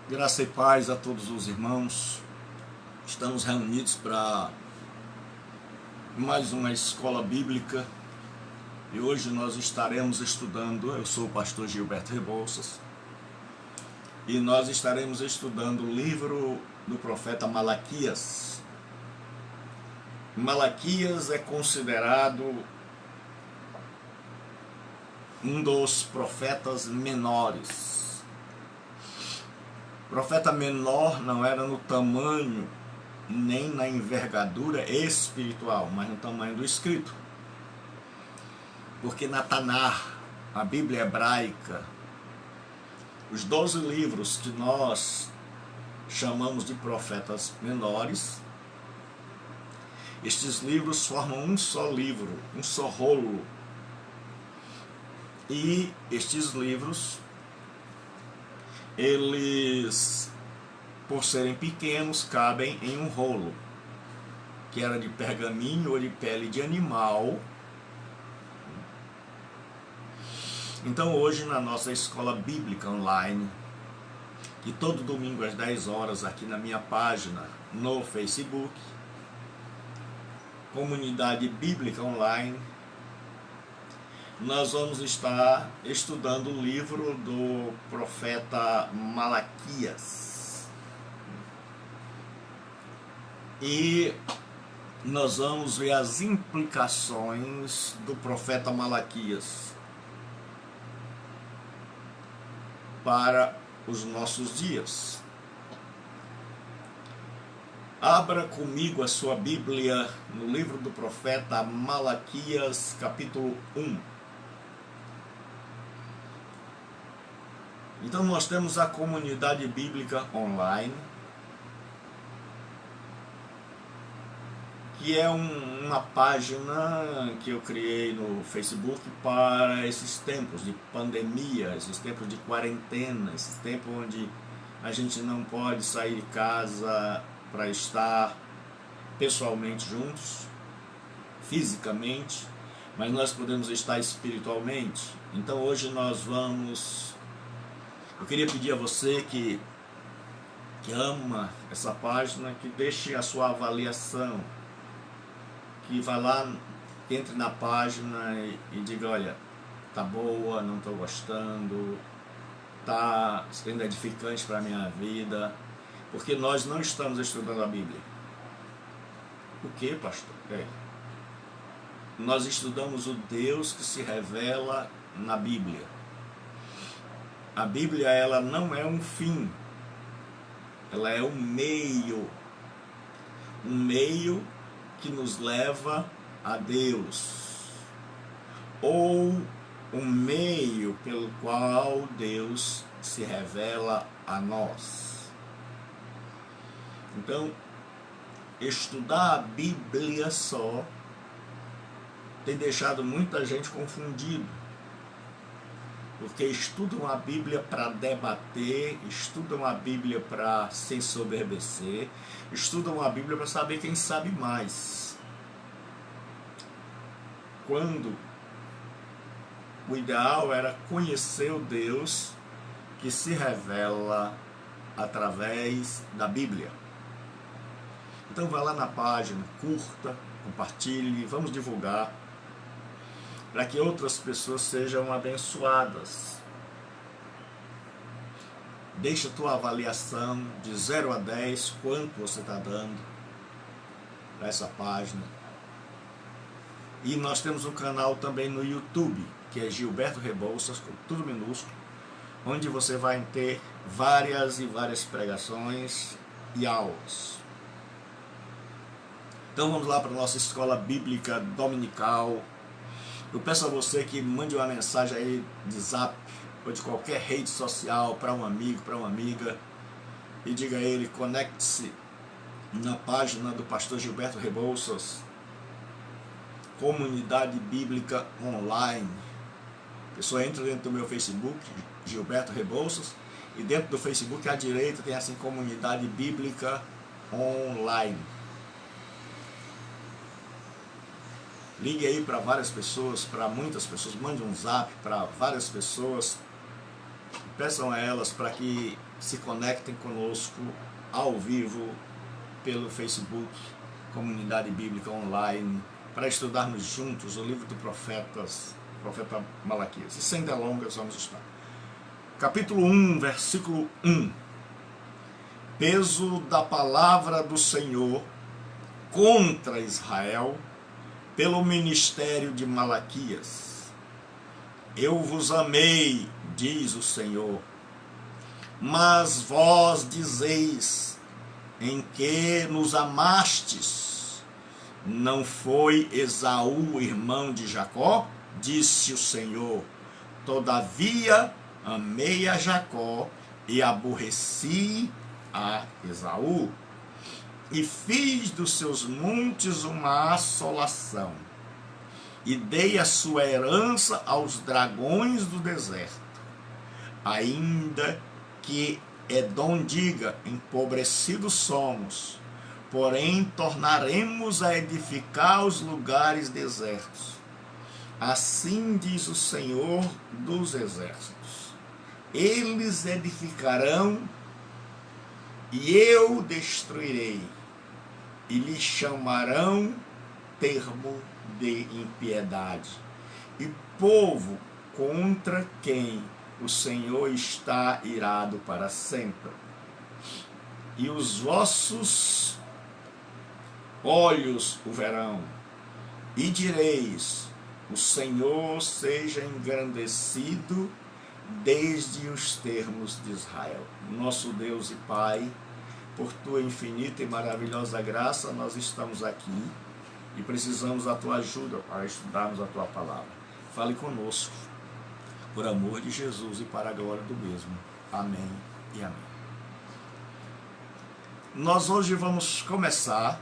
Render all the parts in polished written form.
Graça e paz a todos os irmãos. Estamos reunidos para mais uma escola bíblica e hoje nós estaremos estudando. Eu sou o pastor Gilberto Rebouças e nós estaremos estudando o livro do profeta Malaquias. Malaquias é considerado um dos profetas menores. Profeta menor não era no tamanho nem na envergadura espiritual, mas no tamanho do escrito. Porque na Tanar, a Bíblia hebraica, os 12 livros que nós chamamos de profetas menores, estes livros formam um só livro, um só rolo. E estes livros, eles, por serem pequenos, cabem em um rolo, que era de pergaminho ou de pele de animal. Então hoje na nossa escola bíblica online, que todo domingo às 10 horas aqui na minha página no Facebook, Comunidade Bíblica Online, nós vamos estar estudando o livro do profeta Malaquias. E nós vamos ver as implicações do profeta Malaquias para os nossos dias. Abra comigo a sua Bíblia no livro do profeta Malaquias, capítulo 1. Então nós temos a comunidade bíblica online, que é uma página que eu criei no Facebook para esses tempos de pandemia, esses tempos de quarentena, esses tempos onde a gente não pode sair de casa para estar pessoalmente juntos, fisicamente, mas nós podemos estar espiritualmente. Então hoje nós vamos... Eu queria pedir a você que ama essa página, que deixe a sua avaliação, que vá lá, entre na página e diga, olha, tá boa, não estou gostando, tá sendo edificante para a minha vida, porque nós não estamos estudando a Bíblia. O que, pastor? Nós estudamos o Deus que se revela na Bíblia. A Bíblia, ela não é um fim, ela é um meio que nos leva a Deus, ou um meio pelo qual Deus se revela a nós. Então, estudar a Bíblia só tem deixado muita gente confundido, porque estudam a Bíblia para debater, estudam a Bíblia para se ensoberbecer, estudam a Bíblia para saber quem sabe mais. Quando o ideal era conhecer o Deus que se revela através da Bíblia. Então vá lá na página, curta, compartilhe, vamos divulgar, para que outras pessoas sejam abençoadas. Deixa a tua avaliação de 0 a 10, quanto você está dando para essa página. E nós temos um canal também no YouTube, que é Gilberto Rebouças, com tudo minúsculo, onde você vai ter várias e várias pregações e aulas. Então vamos lá para a nossa escola bíblica dominical. Eu peço a você que mande uma mensagem aí de zap ou de qualquer rede social para um amigo, para uma amiga, e diga a ele, conecte-se na página do pastor Gilberto Rebouças, Comunidade Bíblica Online. A pessoa entra dentro do meu Facebook, Gilberto Rebouças, e dentro do Facebook à direita tem assim, Comunidade Bíblica Online. Ligue aí para várias pessoas, para muitas pessoas, mande um zap para várias pessoas, peçam a elas para que se conectem conosco ao vivo pelo Facebook, Comunidade Bíblica Online, para estudarmos juntos o livro do profeta Malaquias. E sem delongas, vamos estudar. Capítulo 1, versículo 1. Peso da palavra do Senhor contra Israel pelo ministério de Malaquias. Eu vos amei, diz o Senhor, mas vós dizeis: em que nos amastes? Não foi Esaú, irmão de Jacó? Disse o Senhor. Todavia amei a Jacó e aborreci a Esaú, e fiz dos seus montes uma assolação, e dei a sua herança aos dragões do deserto, ainda que Edom diga: empobrecidos somos, porém tornaremos a edificar os lugares desertos. Assim diz o Senhor dos exércitos: eles edificarão e eu destruirei, e lhe chamarão termo de impiedade, e povo contra quem o Senhor está irado para sempre. E os vossos olhos o verão, e direis: o Senhor seja engrandecido desde os termos de Israel. Nosso Deus e Pai, por tua infinita e maravilhosa graça, nós estamos aqui e precisamos da tua ajuda para estudarmos a tua palavra. Fale conosco, por amor de Jesus e para a glória do mesmo. Amém e amém. Nós hoje vamos começar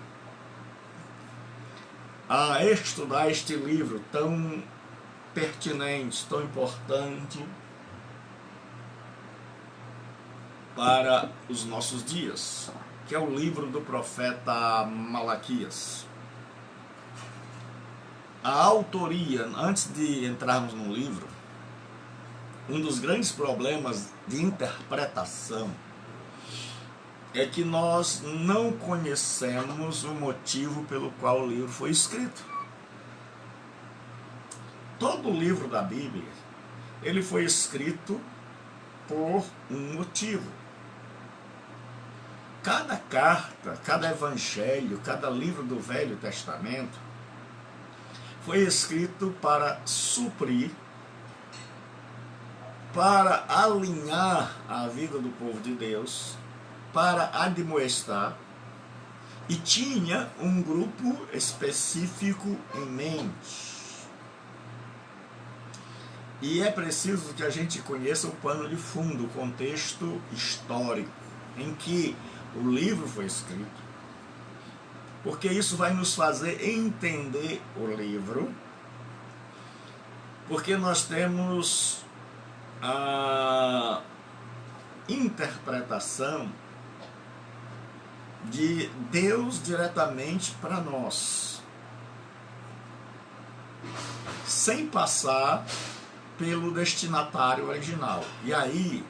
a estudar este livro tão pertinente, tão importante para os nossos dias, que é o livro do profeta Malaquias. A autoria, antes de entrarmos no livro, um dos grandes problemas de interpretação é que nós não conhecemos o motivo pelo qual o livro foi escrito. Todo o livro da Bíblia, ele foi escrito por um motivo. Cada carta, cada evangelho, cada livro do Velho Testamento foi escrito para suprir, para alinhar a vida do povo de Deus, para admoestar, e tinha um grupo específico em mente. E é preciso que a gente conheça o pano de fundo, o contexto histórico em que o livro foi escrito, porque isso vai nos fazer entender o livro, porque nós temos a interpretação de Deus diretamente para nós, sem passar pelo destinatário original. E aí,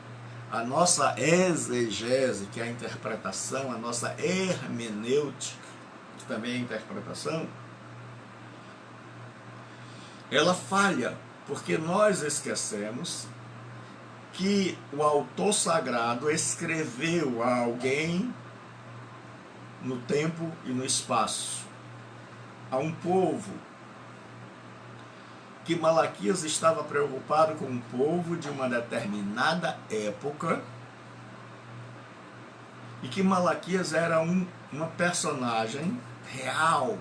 a nossa exegese, que é a interpretação, a nossa hermenêutica, que também é a interpretação, ela falha, porque nós esquecemos que o autor sagrado escreveu a alguém no tempo e no espaço, a um povo, que Malaquias estava preocupado com um povo de uma determinada época, e que Malaquias era uma personagem real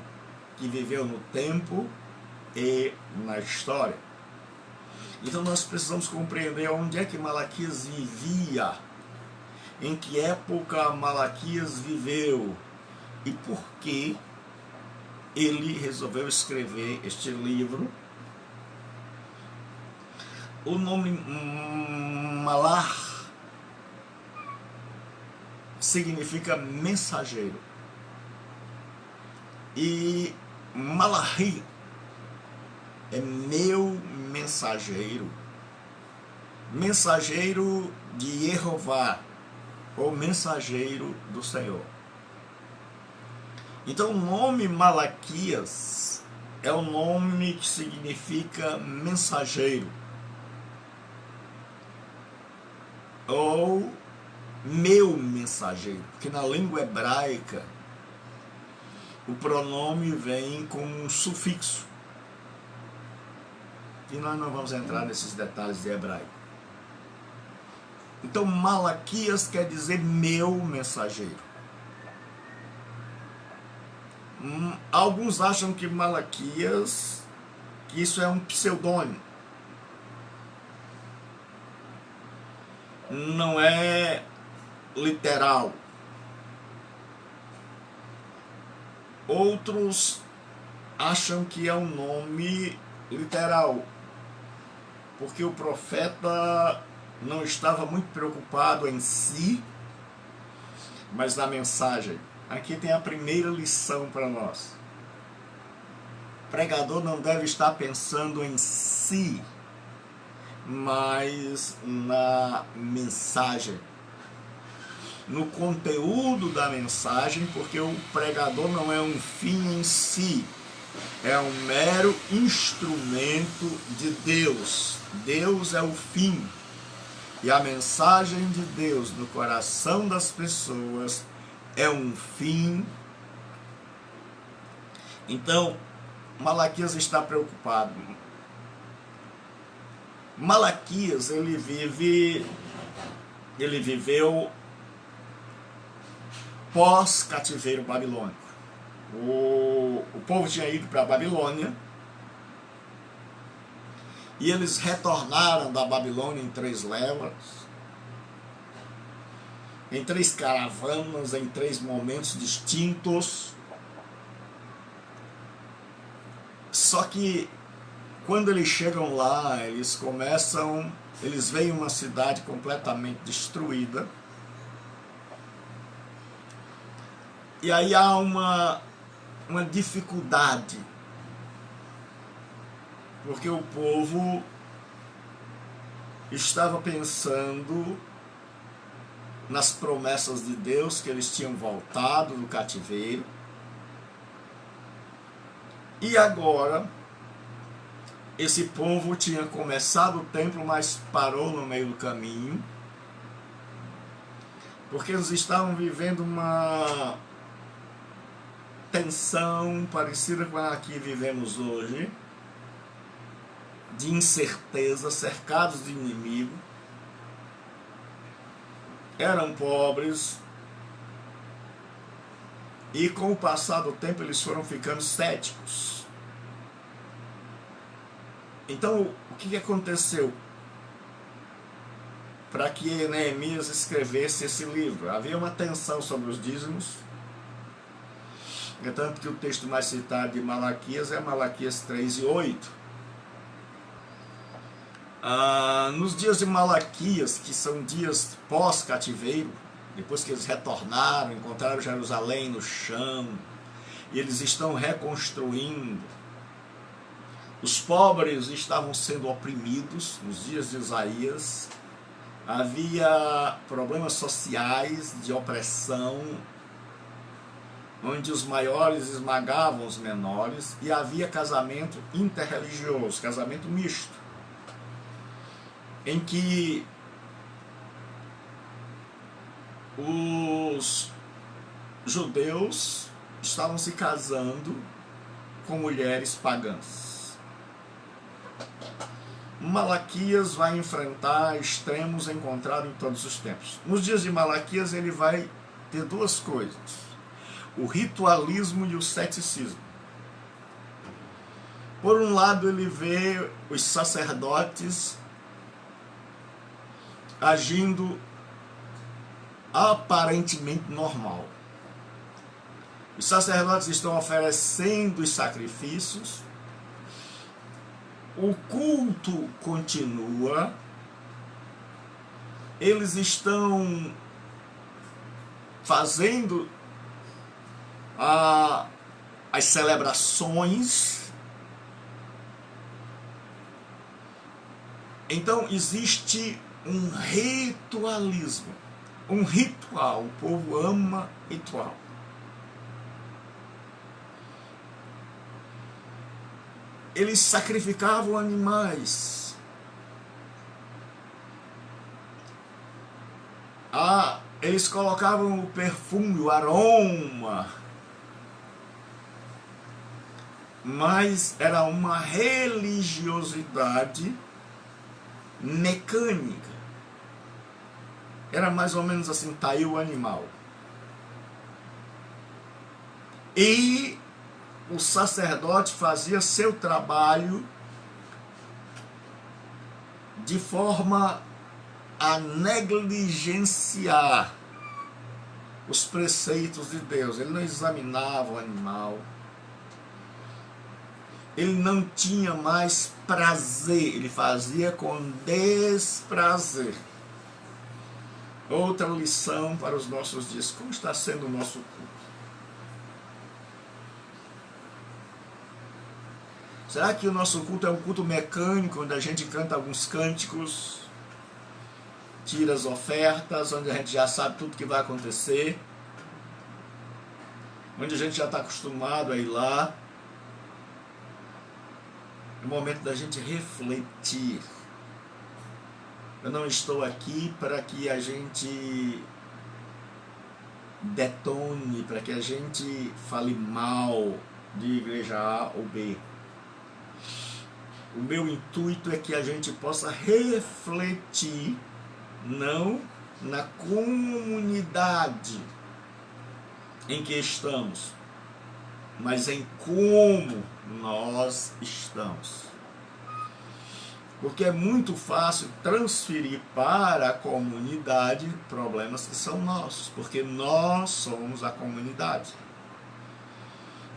que viveu no tempo e na história. Então nós precisamos compreender onde é que Malaquias vivia, em que época Malaquias viveu e por que ele resolveu escrever este livro. O nome Malar significa mensageiro, e Malachi é meu mensageiro, mensageiro de Jeová, ou mensageiro do Senhor. Então o nome Malaquias é o nome que significa mensageiro, ou meu mensageiro, porque na língua hebraica o pronome vem com um sufixo. E nós não vamos entrar nesses detalhes de hebraico. Então Malaquias quer dizer meu mensageiro. Alguns acham que Malaquias, que isso é um pseudônimo. Não é literal. Outros acham que é um nome literal, porque o profeta não estava muito preocupado em si, mas na mensagem. Aqui tem a primeira lição para nós. O pregador não deve estar pensando em si, mas na mensagem, no conteúdo da mensagem, porque o pregador não é um fim em si, é um mero instrumento de Deus. Deus é o fim. E a mensagem de Deus no coração das pessoas é um fim. Então, Malaquias está preocupado. Malaquias, ele viveu pós-cativeiro babilônico. O povo tinha ido para a Babilônia e eles retornaram da Babilônia em 3 levas, em 3 caravanas, em 3 momentos distintos. Só que quando eles chegam lá, eles veem uma cidade completamente destruída. E aí há uma dificuldade, porque o povo estava pensando nas promessas de Deus, que eles tinham voltado do cativeiro, e agora esse povo tinha começado o templo, mas parou no meio do caminho, porque eles estavam vivendo uma tensão parecida com a que vivemos hoje, de incerteza, cercados de inimigo. Eram pobres e com o passar do tempo eles foram ficando céticos. Então o que aconteceu para que Neemias escrevesse esse livro? Havia uma tensão sobre os dízimos. É tanto que o texto mais citado de Malaquias é Malaquias 3:8. Nos dias de Malaquias, que são dias pós-cativeiro, depois que eles retornaram, encontraram Jerusalém no chão, e eles estão reconstruindo. Os pobres estavam sendo oprimidos nos dias de Isaías. Havia problemas sociais de opressão, onde os maiores esmagavam os menores, e havia casamento interreligioso, casamento misto, em que os judeus estavam se casando com mulheres pagãs. Malaquias vai enfrentar extremos encontrados em todos os tempos. Nos dias de Malaquias ele vai ter 2 coisas: o ritualismo e o ceticismo. Por um lado, ele vê os sacerdotes agindo aparentemente normal. Os sacerdotes estão oferecendo os sacrifícios, o culto continua, eles estão fazendo as celebrações Então existe um ritualismo, um ritual. O povo ama ritual. Eles sacrificavam animais. Eles colocavam o perfume, o aroma. Mas era uma religiosidade mecânica. Era mais ou menos assim, tá aí o animal. E o sacerdote fazia seu trabalho de forma a negligenciar os preceitos de Deus. Ele não examinava o animal. Ele não tinha mais prazer, ele fazia com desprazer. Outra lição para os nossos dias: como está sendo o nosso culto? Será que o nosso culto é um culto mecânico, onde a gente canta alguns cânticos, tira as ofertas, onde a gente já sabe tudo que vai acontecer, onde a gente já está acostumado a ir lá? É o momento da gente refletir. Eu não estou aqui para que a gente detone, para que a gente fale mal de igreja A ou B. O meu intuito é que a gente possa refletir, não na comunidade em que estamos, mas em como nós estamos. Porque é muito fácil transferir para a comunidade problemas que são nossos, porque nós somos a comunidade.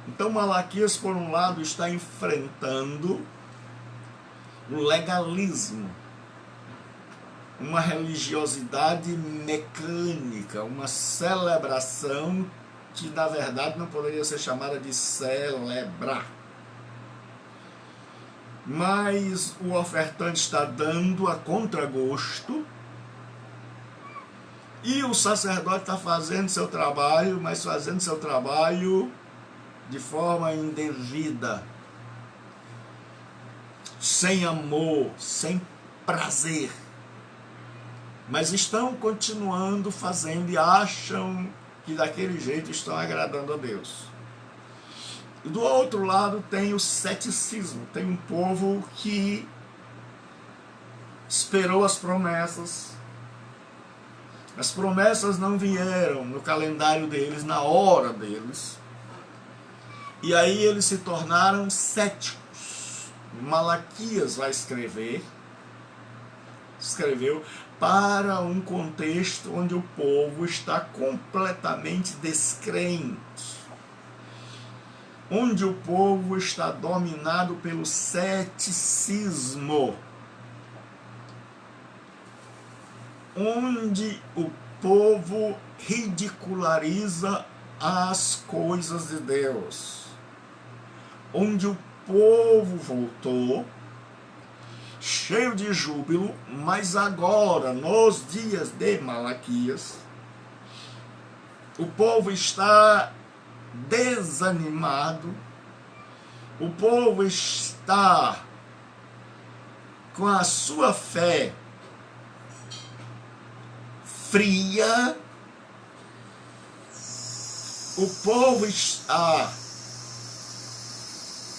Então Malaquias, por um lado, está enfrentando o legalismo, uma religiosidade mecânica, uma celebração que na verdade não poderia ser chamada de celebrar. Mas o ofertante está dando a contragosto e o sacerdote está fazendo seu trabalho, mas fazendo seu trabalho de forma indevida, sem amor, sem prazer. Mas estão continuando fazendo e acham que daquele jeito estão agradando a Deus. E do outro lado tem o ceticismo, tem um povo que esperou as promessas não vieram no calendário deles, na hora deles, e aí eles se tornaram céticos. Malaquias vai escreveu para um contexto onde o povo está completamente descrente, onde o povo está dominado pelo ceticismo, onde o povo ridiculariza as coisas de Deus, onde o povo voltou cheio de júbilo, mas agora, nos dias de Malaquias, o povo está desanimado, o povo está com a sua fé fria, o povo está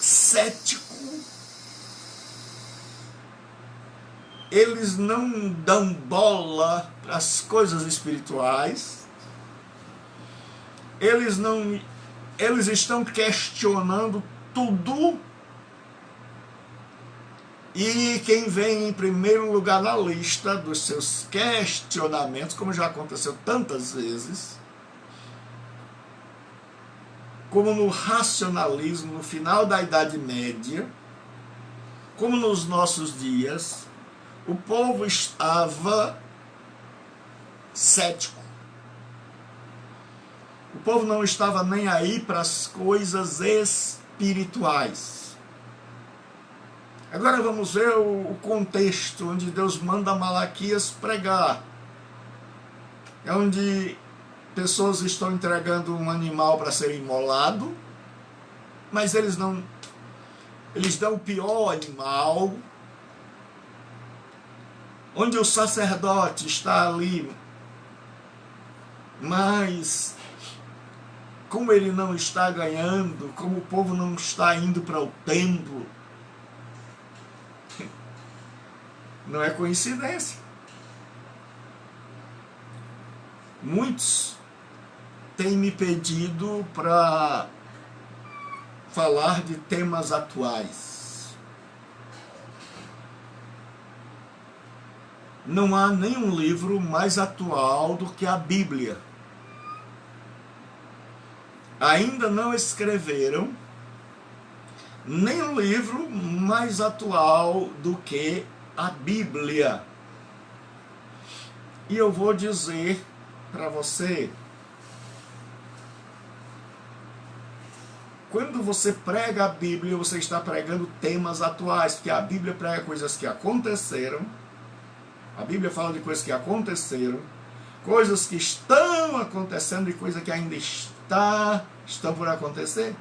cético, eles não dão bola para as coisas espirituais, eles estão questionando tudo, e quem vem em primeiro lugar na lista dos seus questionamentos, como já aconteceu tantas vezes, como no racionalismo, no final da Idade Média, como nos nossos dias, o povo estava cético. O povo não estava nem aí para as coisas espirituais. Agora vamos ver o contexto onde Deus manda Malaquias pregar. É onde pessoas estão entregando um animal para ser imolado, mas eles dão o pior animal, onde o sacerdote está ali, mas como ele não está ganhando, como o povo não está indo para o templo, não é coincidência. Muitos têm me pedido para falar de temas atuais. Não há nenhum livro mais atual do que a Bíblia. Ainda não escreveram nenhum livro mais atual do que a Bíblia. E eu vou dizer para você, quando você prega a Bíblia, você está pregando temas atuais, porque a Bíblia prega coisas que aconteceram, a Bíblia fala de coisas que aconteceram, coisas que estão acontecendo e coisas que ainda estão por acontecer.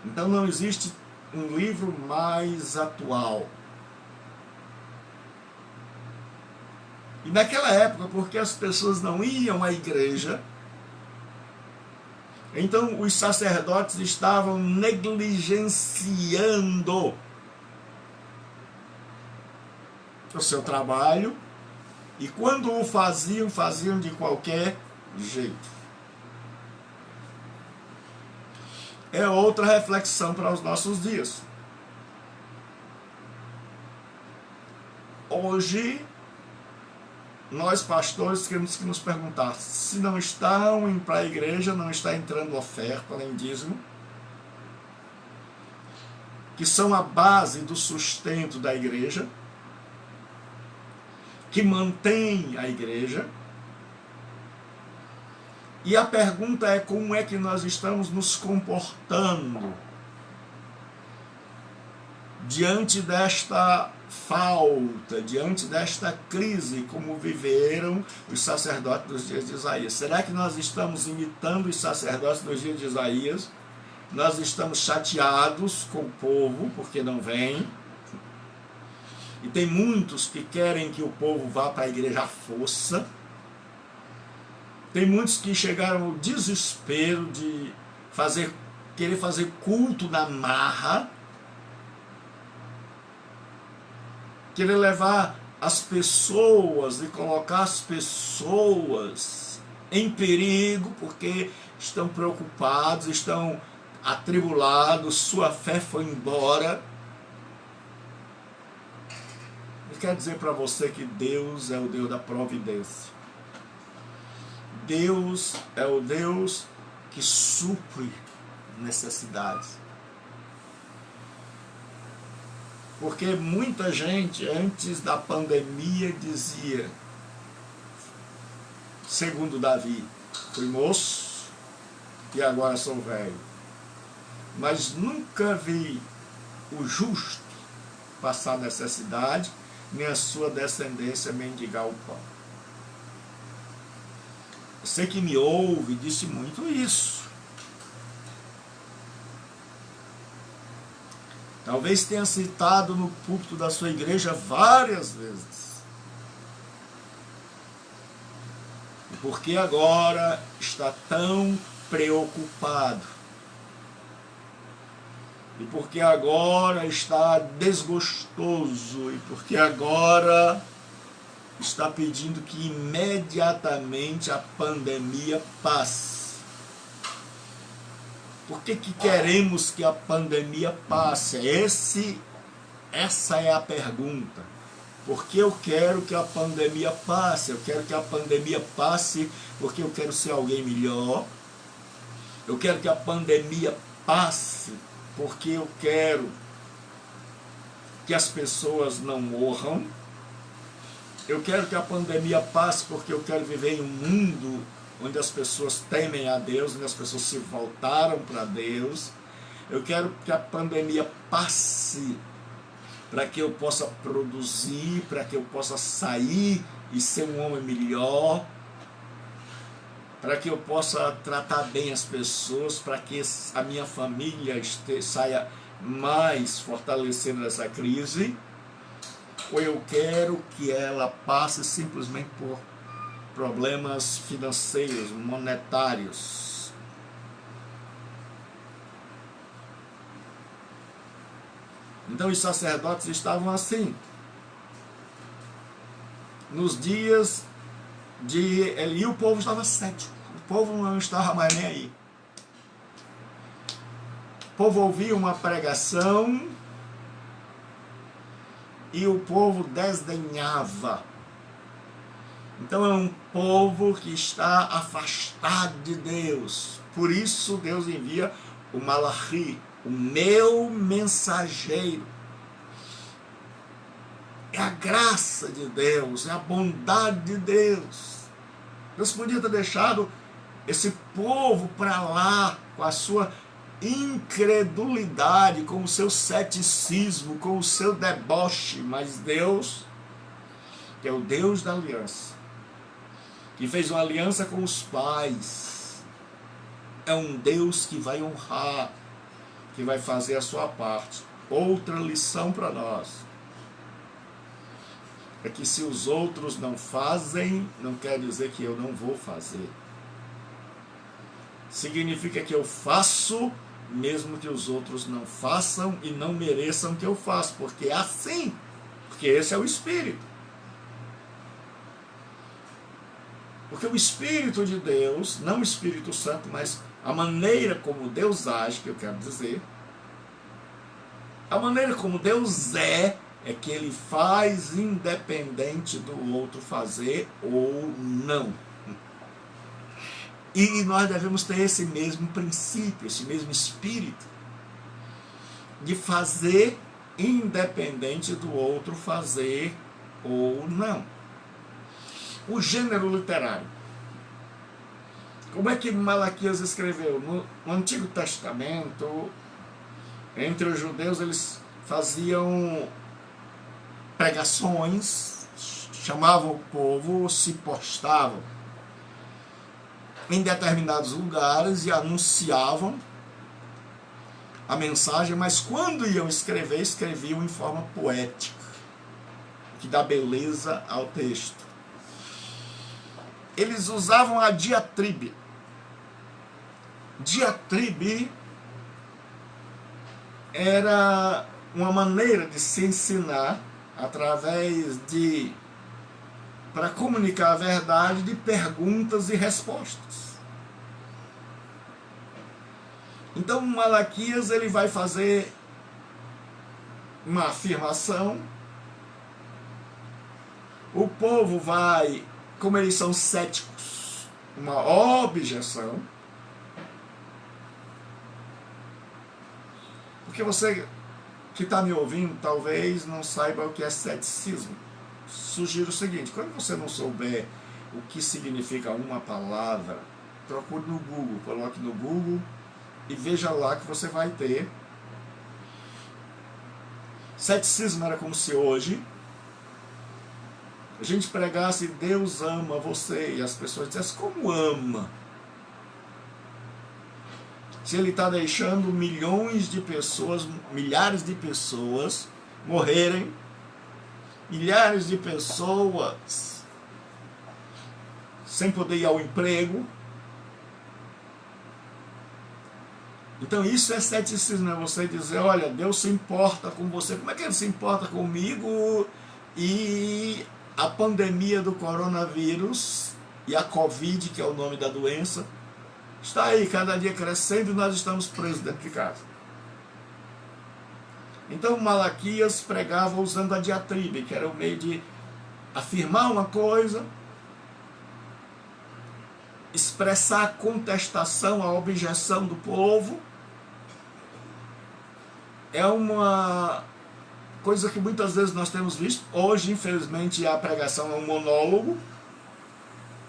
Então não existe um livro mais atual. E naquela época, porque as pessoas não iam à igreja, então os sacerdotes estavam negligenciando o seu trabalho, e quando o faziam, faziam de qualquer jeito. É outra reflexão para os nossos dias. Hoje, nós pastores temos que nos perguntar se não estão indo para a igreja, não está entrando oferta, nem dízimo, que são a base do sustento da igreja, que mantém a igreja. E a pergunta é como é que nós estamos nos comportando diante desta falta, diante desta crise, como viveram os sacerdotes dos dias de Isaías. Será que nós estamos imitando os sacerdotes dos dias de Isaías? Nós estamos chateados com o povo porque não vem. E tem muitos que querem que o povo vá para a igreja à força. Tem muitos que chegaram ao desespero de querer fazer culto na marra, querer levar as pessoas e colocar as pessoas em perigo, porque estão preocupados, estão atribulados, sua fé foi embora. Eu quero dizer para você que Deus é o Deus da providência. Deus é o Deus que supre necessidades. Porque muita gente, antes da pandemia, dizia, segundo Davi, fui moço e agora sou velho. Mas nunca vi o justo passar necessidade, nem a sua descendência mendigar o pão. Você que me ouve disse muito isso. Talvez tenha citado no púlpito da sua igreja várias vezes. E por que agora está tão preocupado? E por que agora está desgostoso? E por que agora está pedindo que imediatamente a pandemia passe? Por que queremos que a pandemia passe? Essa é a pergunta. Porque eu quero que a pandemia passe. Eu quero que a pandemia passe porque eu quero ser alguém melhor. Eu quero que a pandemia passe porque eu quero que as pessoas não morram. Eu quero que a pandemia passe porque eu quero viver em um mundo onde as pessoas temem a Deus, onde as pessoas se voltaram para Deus. Eu quero que a pandemia passe para que eu possa produzir, para que eu possa sair e ser um homem melhor, para que eu possa tratar bem as pessoas, para que a minha família saia mais fortalecendo essa crise, ou eu quero que ela passe simplesmente por problemas financeiros, monetários. Então os sacerdotes estavam assim. Nos dias de Eli, e o povo estava cético. O povo não estava mais nem aí. O povo ouvia uma pregação e o povo desdenhava. Então é um povo que está afastado de Deus. Por isso Deus envia o Malachi, o meu mensageiro. É a graça de Deus, é a bondade de Deus. Deus podia ter deixado esse povo para lá com a sua incredulidade, com o seu ceticismo, com o seu deboche, mas Deus, que é o Deus da aliança, que fez uma aliança com os pais, é um Deus que vai honrar, que vai fazer a sua parte. Outra lição para nós é que se os outros não fazem, não quer dizer que eu não vou fazer. Significa que eu faço, mesmo que os outros não façam e não mereçam que eu faça, porque é assim, porque esse é o Espírito. Porque o Espírito de Deus, não o Espírito Santo, mas a maneira como Deus age, que eu quero dizer, a maneira como Deus é que Ele faz independente do outro fazer ou não. E nós devemos ter esse mesmo princípio, esse mesmo espírito de fazer independente do outro fazer ou não. O gênero literário. Como é que Malaquias escreveu? No Antigo Testamento, entre os judeus, eles faziam pregações, chamavam o povo, se postavam em determinados lugares e anunciavam a mensagem, mas quando iam escrever, escreviam em forma poética, que dá beleza ao texto. Eles usavam a diatribe. Diatribe era uma maneira de se ensinar através de, para comunicar a verdade, de perguntas e respostas. Então Malaquias ele vai fazer uma afirmação, o povo vai, como eles são céticos, uma objeção, porque você que está me ouvindo talvez não saiba o que é ceticismo. Sugiro o seguinte: quando você não souber o que significa uma palavra, procure no Google, coloque no Google e veja lá que você vai ter. Ceticismo era como se hoje a gente pregasse Deus ama você e as pessoas dissessem como ama. Se Ele está deixando milhões de pessoas, milhares de pessoas morrerem, milhares de pessoas sem poder ir ao emprego. Então isso é ceticismo, é você dizer, olha, Deus se importa com você. Como é que Ele se importa comigo? E a pandemia do coronavírus e a Covid, que é o nome da doença, está aí cada dia crescendo e nós estamos presos dentro de casa. Então Malaquias pregava usando a diatribe, que era o meio de afirmar uma coisa, expressar a contestação, a objeção do povo. É uma coisa que muitas vezes nós temos visto. Hoje, infelizmente, a pregação é um monólogo.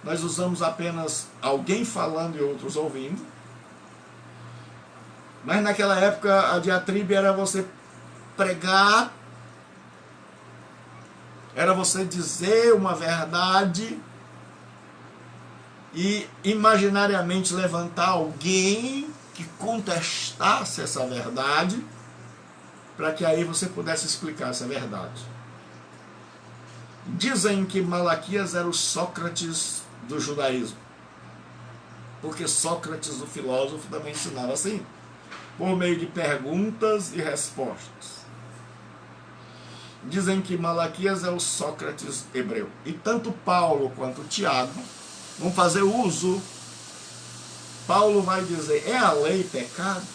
Nós usamos apenas alguém falando e outros ouvindo. Mas naquela época a diatribe era você pregar era você dizer uma verdade e imaginariamente levantar alguém que contestasse essa verdade, para que aí você pudesse explicar essa verdade. Dizem que Malaquias era o Sócrates do judaísmo, porque Sócrates, o filósofo, também ensinava assim, por meio de perguntas e respostas. Dizem que Malaquias é o Sócrates hebreu. E tanto Paulo quanto Tiago vão fazer uso. Paulo vai dizer, é a lei pecado?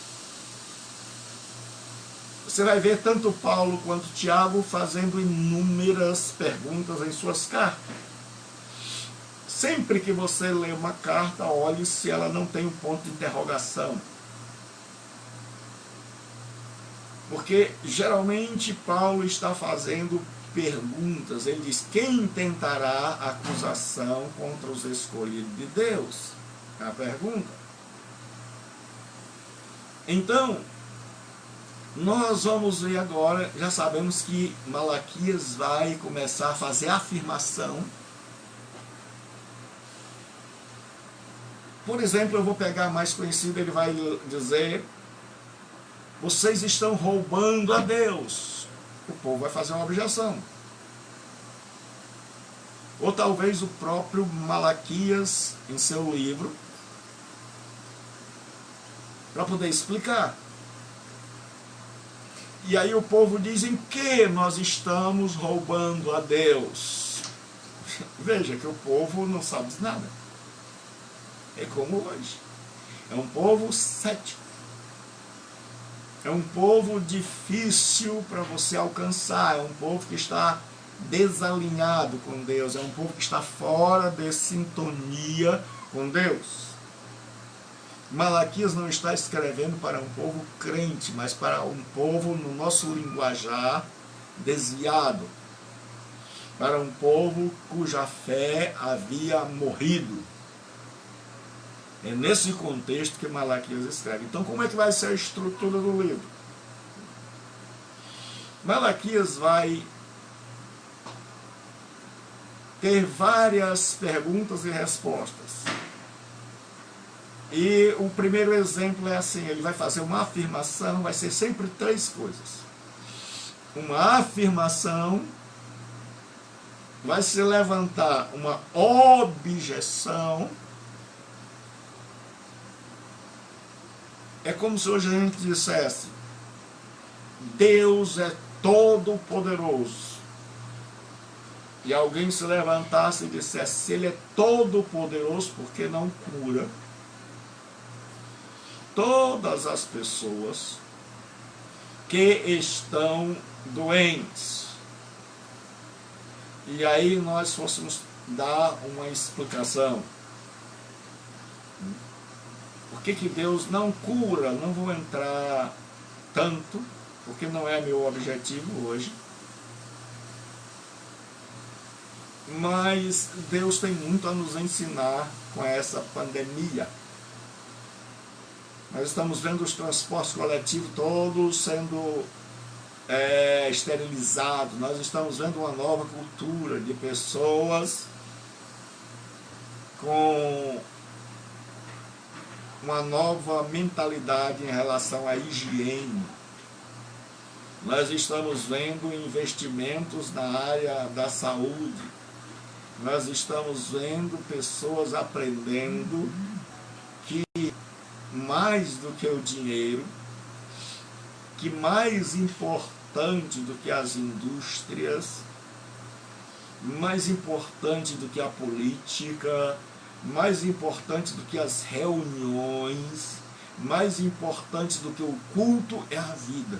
Você vai ver tanto Paulo quanto Tiago fazendo inúmeras perguntas em suas cartas. Sempre que você lê uma carta, olhe se ela não tem um ponto de interrogação. Porque geralmente Paulo está fazendo perguntas. Ele diz, quem tentará acusação contra os escolhidos de Deus? É a pergunta. Então, nós vamos ver agora, já sabemos que Malaquias vai começar a fazer a afirmação. Por exemplo, eu vou pegar a mais conhecida, ele vai dizer, vocês estão roubando a Deus. O povo vai fazer uma objeção. Ou talvez o próprio Malaquias, em seu livro, para poder explicar. E aí o povo diz, em que nós estamos roubando a Deus? Veja que o povo não sabe de nada. É como hoje. É um povo cético. É um povo difícil para você alcançar. É um povo que está desalinhado com Deus. É um povo que está fora de sintonia com Deus. Malaquias não está escrevendo para um povo crente, mas para um povo, no nosso linguajar, desviado. Para um povo cuja fé havia morrido. É nesse contexto que Malaquias escreve. Então, como é que vai ser a estrutura do livro? Malaquias vai ter várias perguntas e respostas. E o primeiro exemplo é assim, ele vai fazer uma afirmação, vai ser sempre três coisas. Uma afirmação, vai se levantar uma objeção. É como se hoje a gente dissesse, Deus é todo poderoso. E alguém se levantasse e dissesse, se ele é todo poderoso, por que não cura todas as pessoas que estão doentes? E aí nós fôssemos dar uma explicação. Por que Deus não cura? Não vou entrar tanto, porque não é meu objetivo hoje. Mas Deus tem muito a nos ensinar com essa pandemia. Nós estamos vendo os transportes coletivos todos sendo esterilizados. Nós estamos vendo uma nova cultura de pessoas com uma nova mentalidade em relação à higiene. Nós estamos vendo investimentos na área da saúde. Nós estamos vendo pessoas aprendendo que mais do que o dinheiro, que mais importante do que as indústrias, mais importante do que a política, mais importante do que as reuniões, mais importante do que o culto é a vida.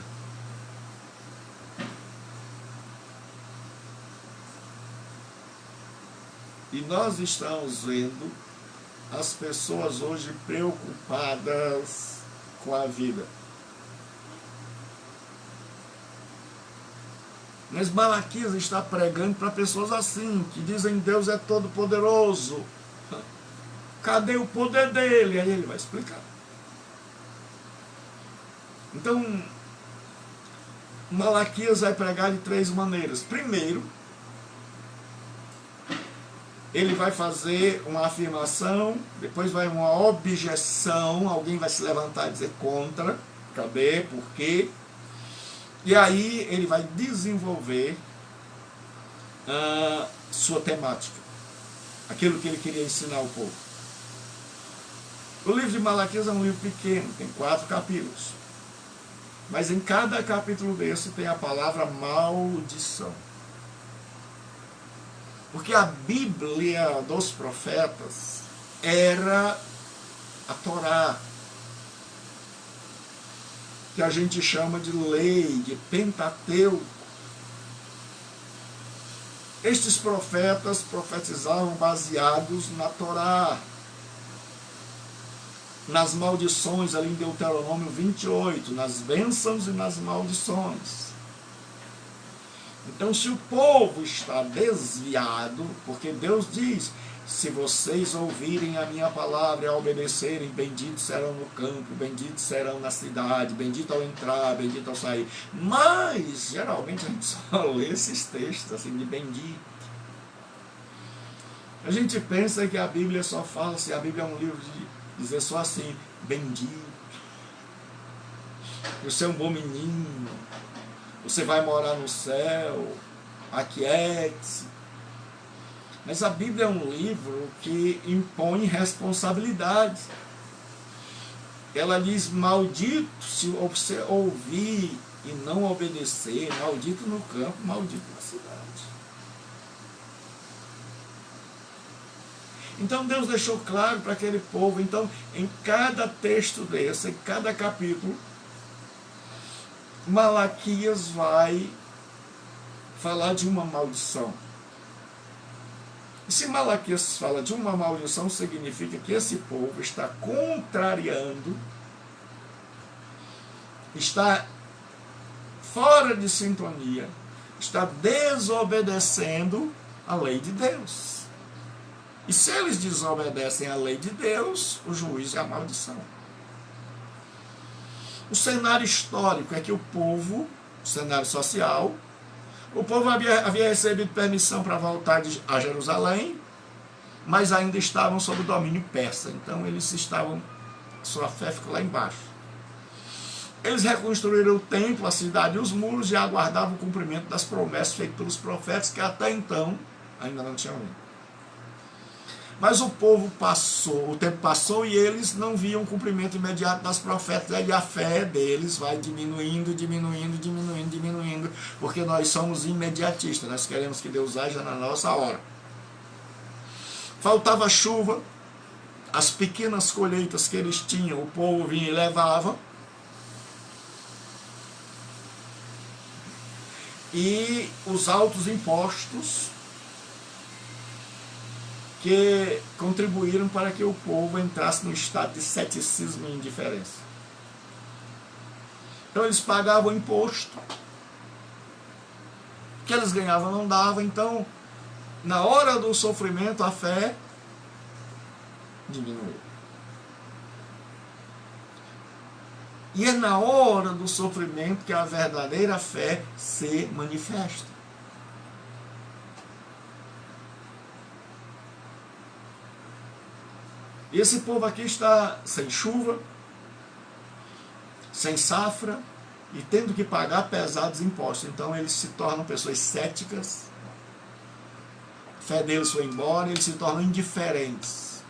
E nós estamos vendo as pessoas hoje preocupadas com a vida. Mas Malaquias está pregando para pessoas assim, que dizem Deus é todo poderoso. Cadê o poder dele? Aí ele vai explicar. Então, Malaquias vai pregar de três maneiras. Primeiro, ele vai fazer uma afirmação, depois vai uma objeção, alguém vai se levantar e dizer contra, cadê, por quê? E aí ele vai desenvolver sua temática, aquilo que ele queria ensinar ao povo. O livro de Malaquias é um livro pequeno, tem 4 capítulos. Mas em cada capítulo desse tem a palavra maldição. Porque a Bíblia dos profetas era a Torá, que a gente chama de lei, de Pentateuco. Estes profetas profetizavam baseados na Torá, nas maldições, ali em Deuteronômio 28, nas bênçãos e nas maldições. Então, se o povo está desviado, porque Deus diz, se vocês ouvirem a minha palavra e a obedecerem, benditos serão no campo, benditos serão na cidade, bendito ao entrar, bendito ao sair. Mas, geralmente, a gente só lê esses textos, assim, de bendito. A gente pensa que a Bíblia só fala, se a Bíblia é um livro de dizer só assim, bendito, você é um bom menino, você vai morar no céu, aquiete-se. Mas a Bíblia é um livro que impõe responsabilidade. Ela diz, maldito se você ouvir e não obedecer, maldito no campo, maldito na cidade. Então Deus deixou claro para aquele povo. Então, em cada texto desse, em cada capítulo, Malaquias vai falar de uma maldição. E se Malaquias fala de uma maldição, significa que esse povo está contrariando, está fora de sintonia, está desobedecendo a lei de Deus. E se eles desobedecem a lei de Deus, o juízo é a maldição. O cenário histórico é que o povo, o cenário social, o povo havia recebido permissão para voltar a Jerusalém, mas ainda estavam sob o domínio persa. Então eles estavam, sua fé ficou lá embaixo. Eles reconstruíram o templo, a cidade e os muros e aguardavam o cumprimento das promessas feitas pelos profetas, que até então ainda não tinham vindo. Mas o povo passou, o tempo passou e eles não viam o cumprimento imediato das profetas, e a fé deles vai diminuindo, diminuindo, diminuindo, diminuindo, porque nós somos imediatistas, nós queremos que Deus haja na nossa hora. Faltava chuva, as pequenas colheitas que eles tinham, o povo vinha e levava, e os altos impostos que contribuíram para que o povo entrasse no estado de ceticismo e indiferença. Então eles pagavam imposto, o que eles ganhavam não dava, então na hora do sofrimento a fé diminuiu. E é na hora do sofrimento que a verdadeira fé se manifesta. E esse povo aqui está sem chuva, sem safra e tendo que pagar pesados impostos. Então eles se tornam pessoas céticas, a fé deles foi embora, eles se tornam indiferentes.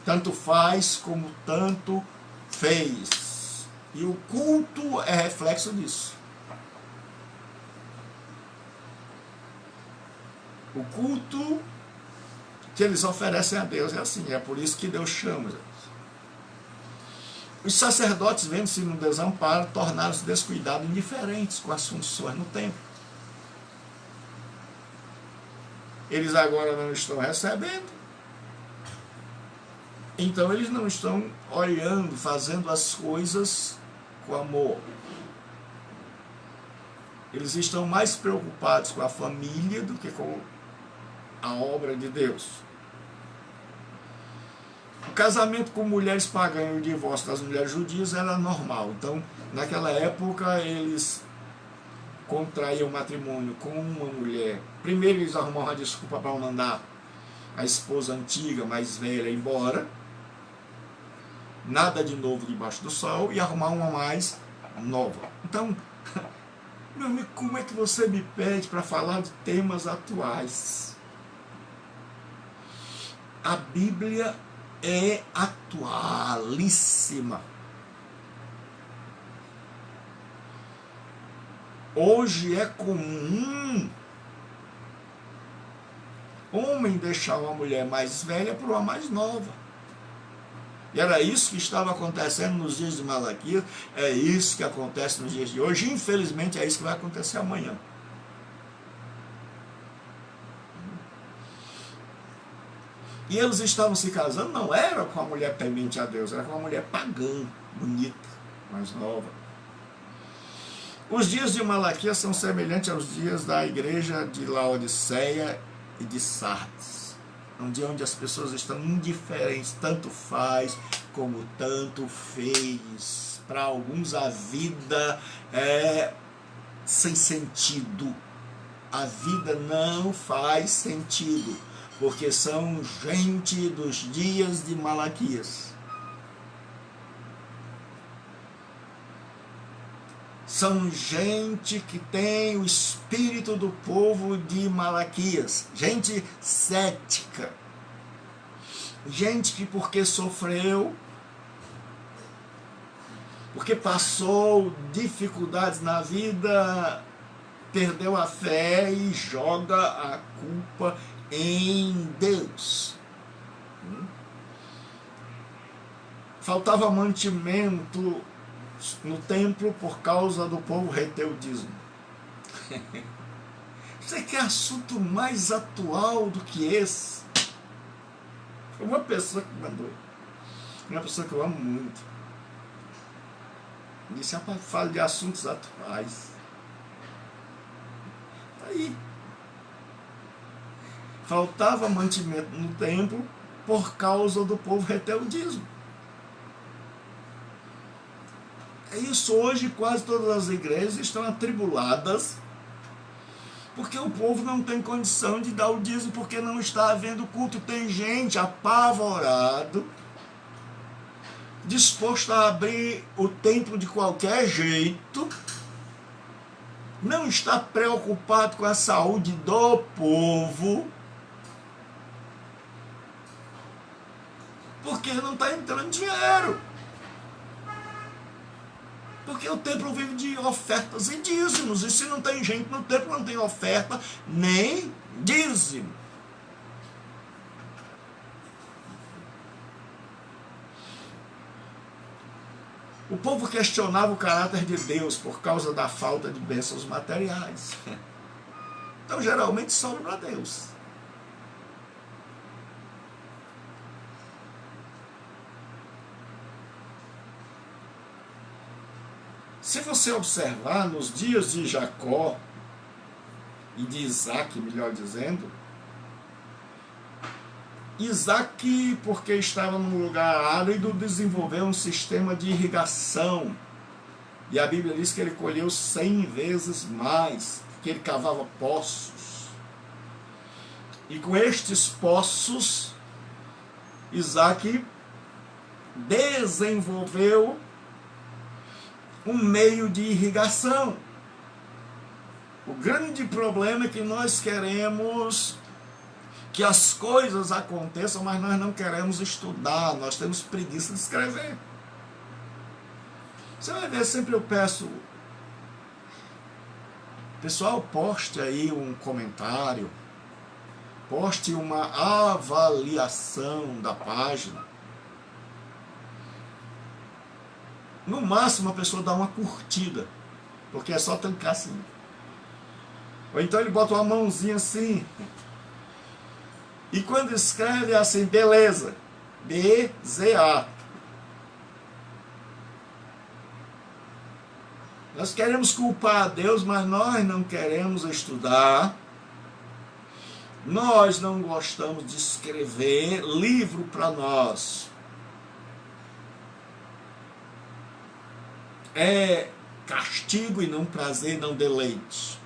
Tanto faz como tanto fez. E o culto é reflexo disso. O culto que eles oferecem a Deus é assim, é por isso que Deus chama. Os sacerdotes, vendo-se no desamparo, tornaram-se descuidados, indiferentes com as funções no templo. Eles agora não estão recebendo, então eles não estão olhando, fazendo as coisas com amor. Eles estão mais preocupados com a família do que com a obra de Deus. O casamento com mulheres pagãs e o divórcio das mulheres judias era normal. Então, naquela época, eles contraíam matrimônio com uma mulher. Primeiro, eles arrumavam uma desculpa para mandar a esposa antiga, mais velha, embora, nada de novo debaixo do sol, e arrumar uma mais nova. Então, meu amigo, como é que você me pede para falar de temas atuais? A Bíblia é atualíssima. Hoje é comum homem deixar uma mulher mais velha por uma mais nova. E era isso que estava acontecendo nos dias de Malaquias, é isso que acontece nos dias de hoje, infelizmente é isso que vai acontecer amanhã. E eles estavam se casando, não era com a mulher temente a Deus, era com uma mulher pagã, bonita, mais nova. Os dias de Malaquias são semelhantes aos dias da igreja de Laodiceia e de Sardes, um dia onde as pessoas estão indiferentes, tanto faz como tanto fez. Para alguns a vida é sem sentido, a vida não faz sentido, porque são gente dos dias de Malaquias. São gente que tem o espírito do povo de Malaquias, gente cética, gente que porque sofreu, porque passou dificuldades na vida, perdeu a fé e joga a culpa em Deus. Faltava mantimento no templo por causa do povo reter o dízimo. Você quer assunto mais atual do que esse? Foi uma pessoa que mandou, uma pessoa que eu amo muito, disse: rapaz, fala de assuntos atuais. Tá aí. Faltava mantimento no templo por causa do povo reter o dízimo. É isso. Hoje quase todas as igrejas estão atribuladas porque o povo não tem condição de dar o dízimo, porque não está havendo culto. Tem gente apavorado, disposto a abrir o templo de qualquer jeito, não está preocupado com a saúde do povo, porque não está entrando dinheiro. Porque o templo vive de ofertas e dízimos, e se não tem gente no templo, não tem oferta nem dízimo. O povo questionava o caráter de Deus por causa da falta de bênçãos materiais. Então, geralmente, sobra para Deus. Se você observar nos dias de Jacó e de Isaac, melhor dizendo, Isaac, porque estava num lugar árido, desenvolveu um sistema de irrigação. E a Bíblia diz que ele colheu 100 vezes mais, porque ele cavava poços. E com estes poços, Isaac desenvolveu um meio de irrigação. O grande problema é que nós queremos que as coisas aconteçam, mas nós não queremos estudar, nós temos preguiça de escrever. Você vai ver, sempre eu peço, pessoal, poste aí um comentário, poste uma avaliação da página. No máximo a pessoa dá uma curtida, porque é só tancar assim. Ou então ele bota uma mãozinha assim, e quando escreve é assim: beleza, B-Z-A. Nós queremos culpar a Deus, mas nós não queremos estudar. Nós não gostamos de escrever livro para nós. É castigo e não prazer, não deleite.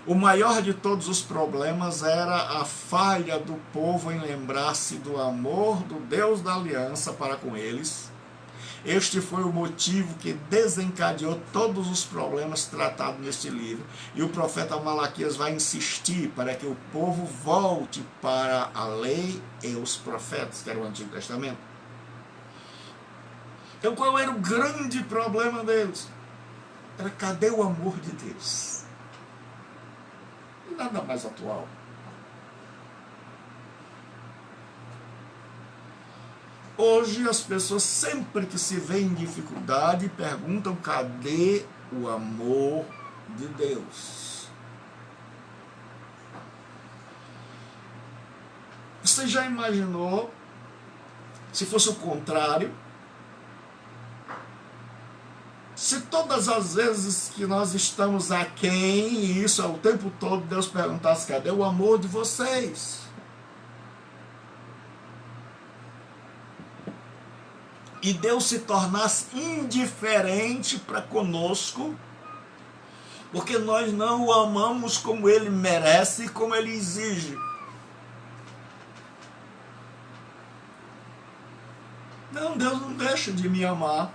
O maior de todos os problemas era a falha do povo em lembrar-se do amor do Deus da aliança para com eles. Este foi o motivo que desencadeou todos os problemas tratados neste livro. E o profeta Malaquias vai insistir para que o povo volte para a lei e os profetas, que era o Antigo Testamento. Então qual era o grande problema deles? Era cadê o amor de Deus? Nada mais atual. Hoje as pessoas sempre que se veem em dificuldade perguntam cadê o amor de Deus? Você já imaginou se fosse o contrário? Se todas as vezes que nós estamos aquém, e isso é o tempo todo, Deus perguntasse cadê o amor de vocês? E Deus se tornasse indiferente para conosco, porque nós não o amamos como Ele merece e como Ele exige. Não, Deus não deixa de me amar,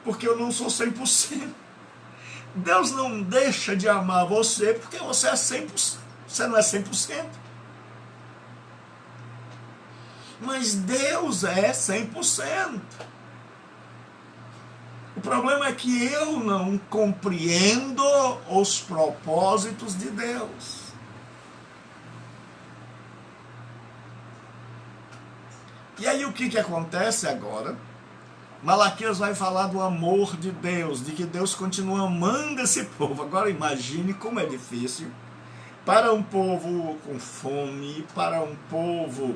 porque eu não sou 100%. Deus não deixa de amar você, porque você é 100%. Você não é 100%. Mas Deus é 100%. O problema é que eu não compreendo os propósitos de Deus. E aí o que acontece agora? Malaquias vai falar do amor de Deus, de que Deus continua amando esse povo. Agora imagine como é difícil para um povo com fome, para um povo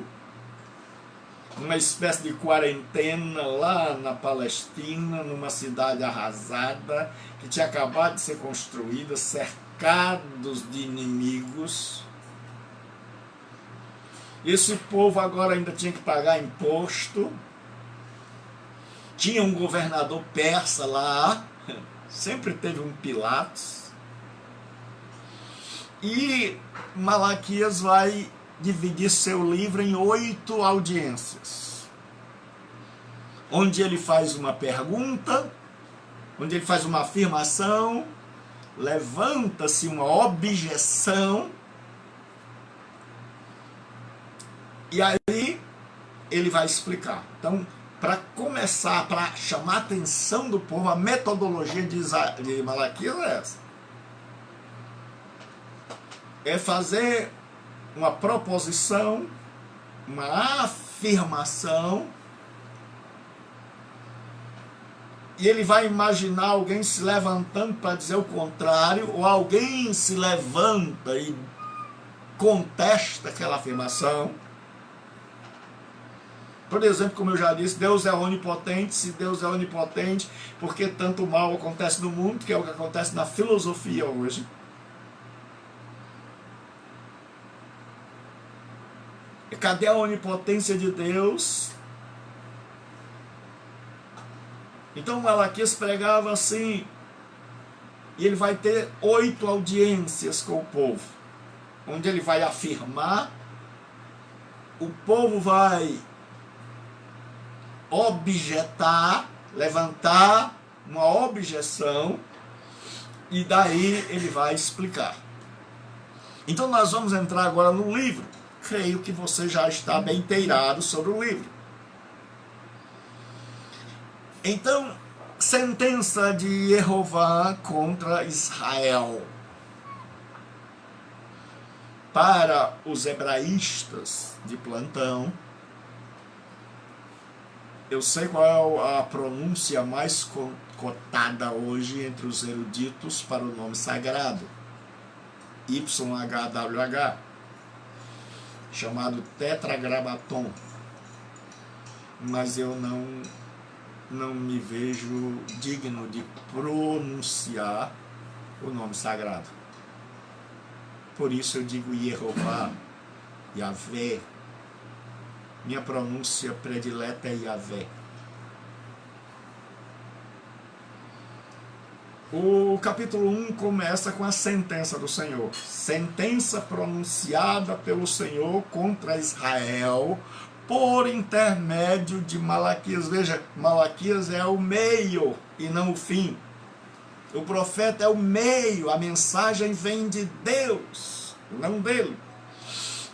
uma espécie de quarentena lá na Palestina, numa cidade arrasada, que tinha acabado de ser construída, cercados de inimigos. Esse povo agora ainda tinha que pagar imposto. Tinha um governador persa lá, sempre teve um Pilatos. E Malaquias vai dividir seu livro em 8 audiências, onde ele faz uma pergunta, onde ele faz uma afirmação, levanta-se uma objeção, e aí ele vai explicar. Então, para começar, para chamar a atenção do povo, a metodologia de Malaquias é essa. É fazer uma proposição, uma afirmação, e ele vai imaginar alguém se levantando para dizer o contrário, ou alguém se levanta e contesta aquela afirmação. Por exemplo, como eu já disse, Deus é onipotente. Se Deus é onipotente, por que tanto mal acontece no mundo, que é o que acontece na filosofia hoje? Cadê a onipotência de Deus? Então Malaquias pregava assim, e ele vai ter 8 audiências com o povo, onde ele vai afirmar, o povo vai objetar, levantar uma objeção, e daí ele vai explicar. Então nós vamos entrar agora no livro. Creio que você já está bem inteirado sobre o livro. Então, sentença de Jeová contra Israel. Para os hebraístas de plantão, eu sei qual é a pronúncia mais cotada hoje entre os eruditos para o nome sagrado. YHWH. Chamado tetragramaton, mas eu não me vejo digno de pronunciar o nome sagrado. Por isso eu digo Jeová, Yahvé. Minha pronúncia predileta é Yahvé. O capítulo 1 começa com a sentença do Senhor. Sentença pronunciada pelo Senhor contra Israel por intermédio de Malaquias. Veja, Malaquias é o meio e não o fim. O profeta é o meio, a mensagem vem de Deus, não dele.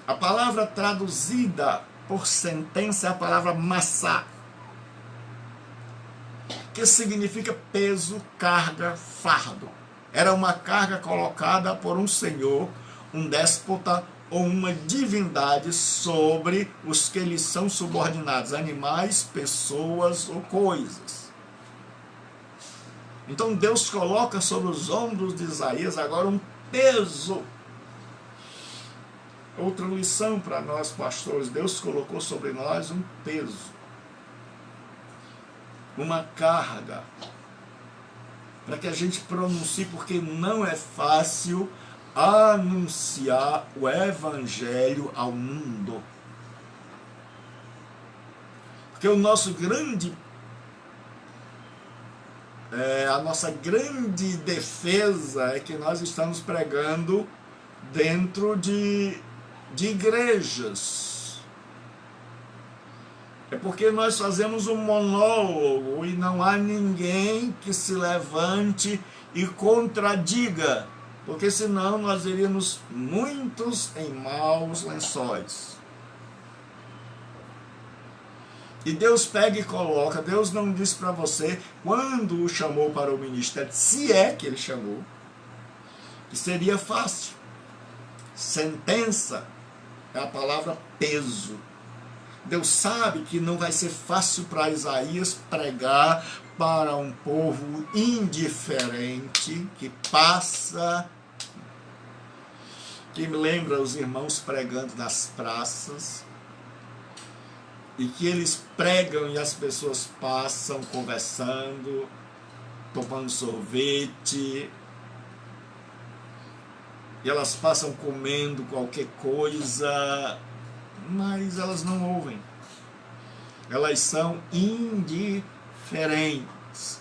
A palavra traduzida por sentença é a palavra massá, que significa peso, carga, fardo. Era uma carga colocada por um senhor, um déspota ou uma divindade sobre os que lhes são subordinados, animais, pessoas ou coisas. Então Deus coloca sobre os ombros de Isaías agora um peso. Outra lição para nós pastores, Deus colocou sobre nós um peso, uma carga, para que a gente pronuncie, porque não é fácil anunciar o evangelho ao mundo. Porque a nossa grande defesa é que nós estamos pregando dentro de igrejas. É porque nós fazemos um monólogo e não há ninguém que se levante e contradiga, porque senão nós iríamos muitos em maus lençóis. E Deus pega e coloca, Deus não disse para você, quando o chamou para o ministério, se é que ele chamou, que seria fácil. Sentença é a palavra peso. Deus sabe que não vai ser fácil para Isaías pregar para um povo indiferente, que passa, que me lembra os irmãos pregando nas praças, e que eles pregam e as pessoas passam conversando, tomando sorvete, e elas passam comendo qualquer coisa, mas elas não ouvem. Elas são indiferentes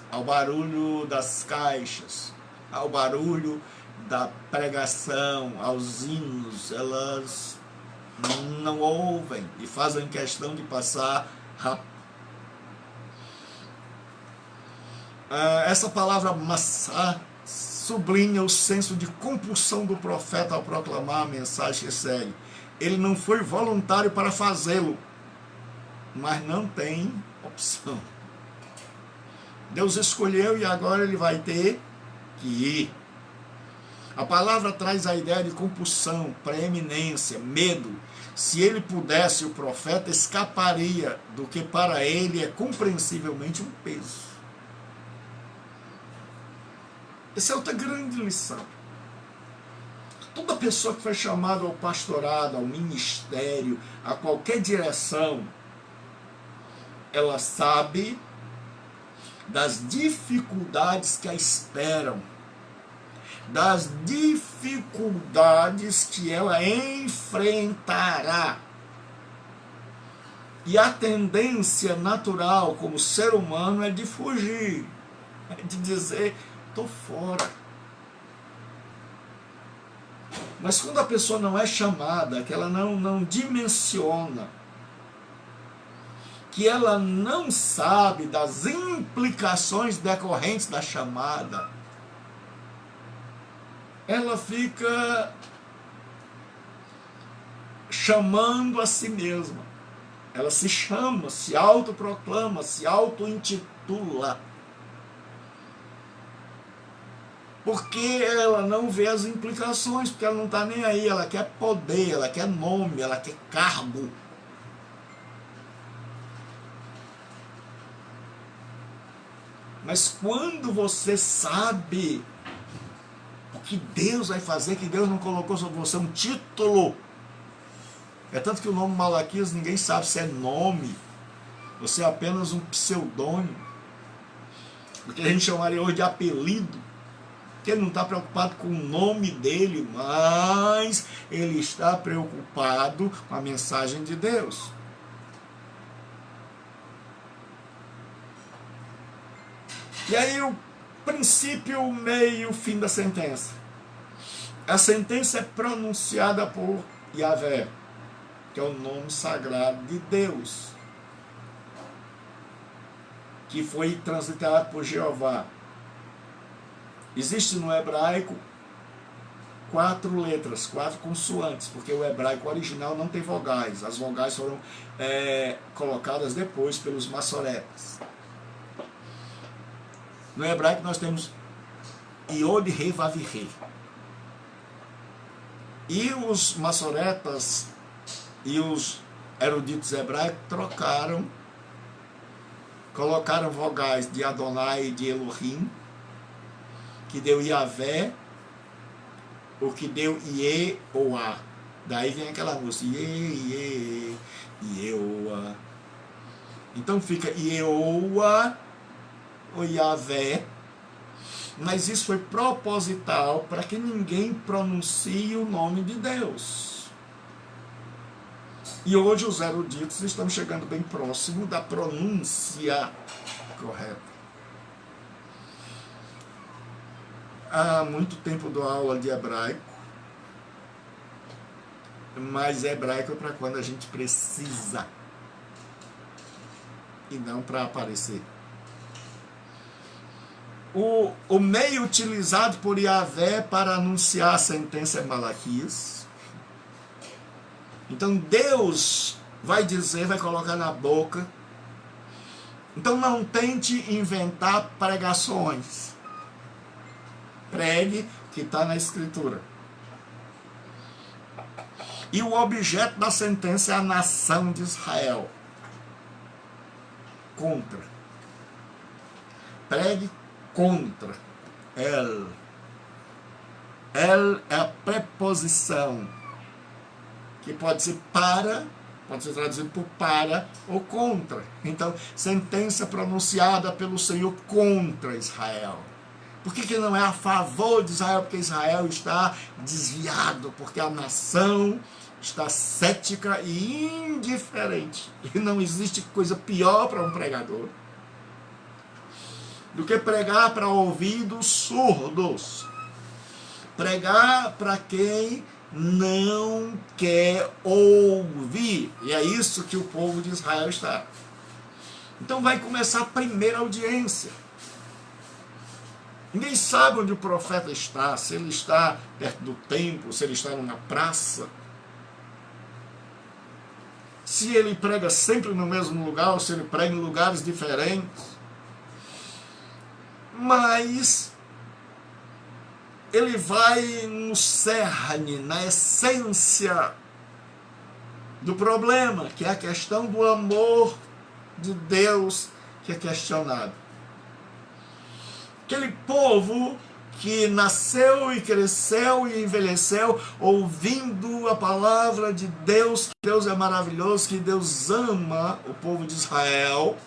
ao barulho das caixas, ao barulho da pregação, aos hinos. Elas não ouvem e fazem questão de passar rápido. Essa palavra massá sublinha o senso de compulsão do profeta ao proclamar a mensagem que segue. Ele não foi voluntário para fazê-lo, mas não tem opção. Deus escolheu e agora ele vai ter que ir. A palavra traz a ideia de compulsão, preeminência, medo. Se ele pudesse, o profeta escaparia do que para ele é compreensivelmente um peso. Essa é outra grande lição. Toda pessoa que foi chamada ao pastorado, ao ministério, a qualquer direção, ela sabe das dificuldades que a esperam, das dificuldades que ela enfrentará. E a tendência natural como ser humano é de fugir, é de dizer, estou fora. Mas quando a pessoa não é chamada, que ela não dimensiona, que ela não sabe das implicações decorrentes da chamada, ela fica chamando a si mesma. Ela se chama, se autoproclama, se auto-intitula. Porque ela não vê as implicações, porque ela não está nem aí, ela quer poder, ela quer nome, ela quer cargo. Mas quando você sabe o que Deus vai fazer, que Deus não colocou sobre você um título, é tanto que o nome Malaquias ninguém sabe se é nome, ou se é apenas um pseudônimo, porque a gente chamaria hoje de apelido. Ele não está preocupado com o nome dele, mas ele está preocupado com a mensagem de Deus. E aí princípio, meio, fim da sentença. A sentença é pronunciada por Yahvé, que é o nome sagrado de Deus, que foi transliterado por Jeová. Existe no hebraico 4 letras, 4 consoantes, porque o hebraico original não tem vogais. As vogais foram colocadas depois pelos maçoretas. No hebraico nós temos Iod, Rei, Vav, Rei. E os maçoretas e os eruditos hebraicos colocaram vogais de Adonai e de Elohim, que deu Yahvé, o que deu Ieoá. Daí vem aquela música, Ieoá. Então fica Ieoá, ou Yahvé, mas isso foi proposital para que ninguém pronuncie o nome de Deus. E hoje os eruditos estão chegando bem próximo da pronúncia correta. Há muito tempo dou aula de hebraico, mas hebraico é para quando a gente precisa e não para aparecer. O meio utilizado por Yahvé para anunciar a sentença é Malaquias. Então Deus vai dizer, vai colocar na boca. Então não tente inventar pregações. Pregue o que está na Escritura. E o objeto da sentença é a nação de Israel. Contra. Pregue contra. El é a preposição, que pode ser para, pode ser traduzido por para ou contra. Então, sentença pronunciada pelo Senhor contra Israel. Por que não é a favor de Israel? Porque Israel está desviado, porque a nação está cética e indiferente. E não existe coisa pior para um pregador do que pregar para ouvidos surdos. Pregar para quem não quer ouvir. E é isso que o povo de Israel está. Então vai começar a primeira audiência. Ninguém sabe onde o profeta está, se ele está perto do templo, se ele está numa praça, se ele prega sempre no mesmo lugar, ou se ele prega em lugares diferentes. Mas ele vai no cerne, na essência do problema, que é a questão do amor de Deus que é questionado. Aquele povo que nasceu e cresceu e envelheceu ouvindo a palavra de Deus, que Deus é maravilhoso, que Deus ama o povo de Israel,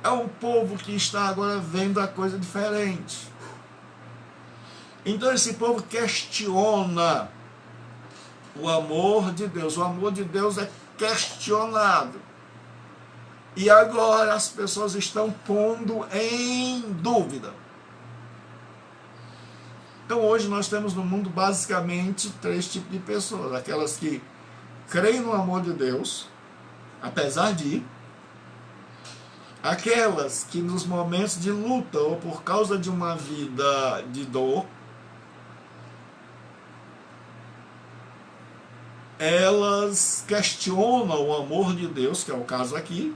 é um povo que está agora vendo a coisa diferente. Então esse povo questiona o amor de Deus. O amor de Deus é questionado. E agora as pessoas estão pondo em dúvida. Então hoje nós temos no mundo basicamente 3 tipos de pessoas. Aquelas que creem no amor de Deus, apesar de. Aquelas que nos momentos de luta ou por causa de uma vida de dor, elas questionam o amor de Deus, que é o caso aqui,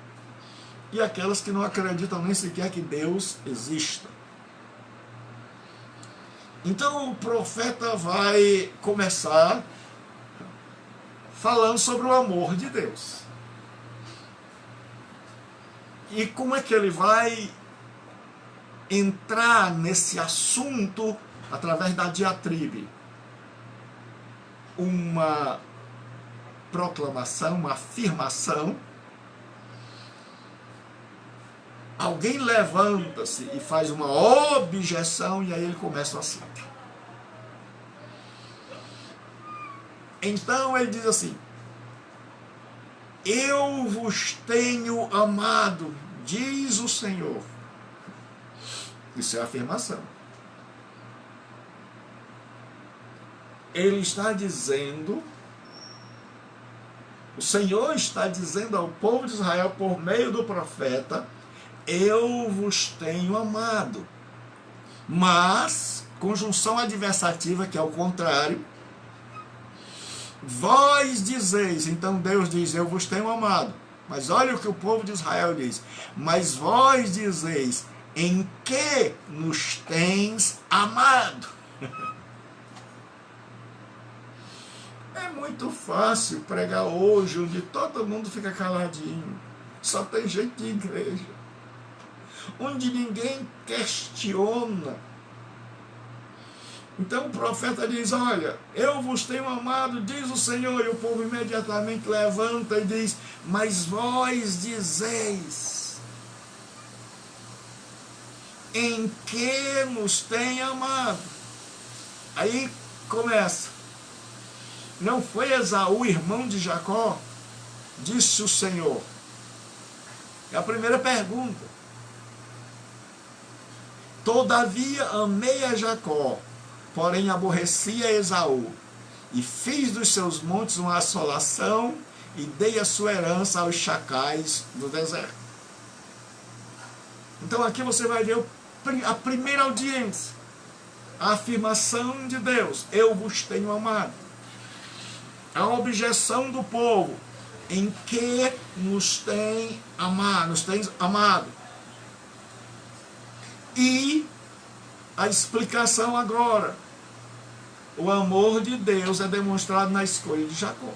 e aquelas que não acreditam nem sequer que Deus exista. Então o profeta vai começar falando sobre o amor de Deus. E como é que ele vai entrar nesse assunto através da diatribe? Uma proclamação, uma afirmação. Alguém levanta-se e faz uma objeção e aí ele começa o assunto. Então ele diz assim: eu vos tenho amado, diz o Senhor. Isso é afirmação. Ele está dizendo, o Senhor está dizendo ao povo de Israel por meio do profeta: eu vos tenho amado. Mas, conjunção adversativa, que é o contrário, vós dizeis, então Deus diz: eu vos tenho amado. Mas olha o que o povo de Israel diz: mas vós dizeis, em que nos tens amado? É muito fácil pregar hoje, onde todo mundo fica caladinho. Só tem gente de igreja. Onde ninguém questiona. Então o profeta diz: olha, eu vos tenho amado, diz o Senhor. E o povo imediatamente levanta e diz: mas vós dizeis, em que nos tem amado? Aí começa: não foi Esaú, irmão de Jacó? Disse o Senhor. É a primeira pergunta. Todavia amei a Jacó, porém aborreci a Esaú, e fiz dos seus montes uma assolação, e dei a sua herança aos chacais do deserto. Então aqui você vai ver a primeira audiência, a afirmação de Deus: eu vos tenho amado. A objeção do povo: em que nos tem amado, nos tens amado. E a explicação agora: o amor de Deus é demonstrado na escolha de Jacó.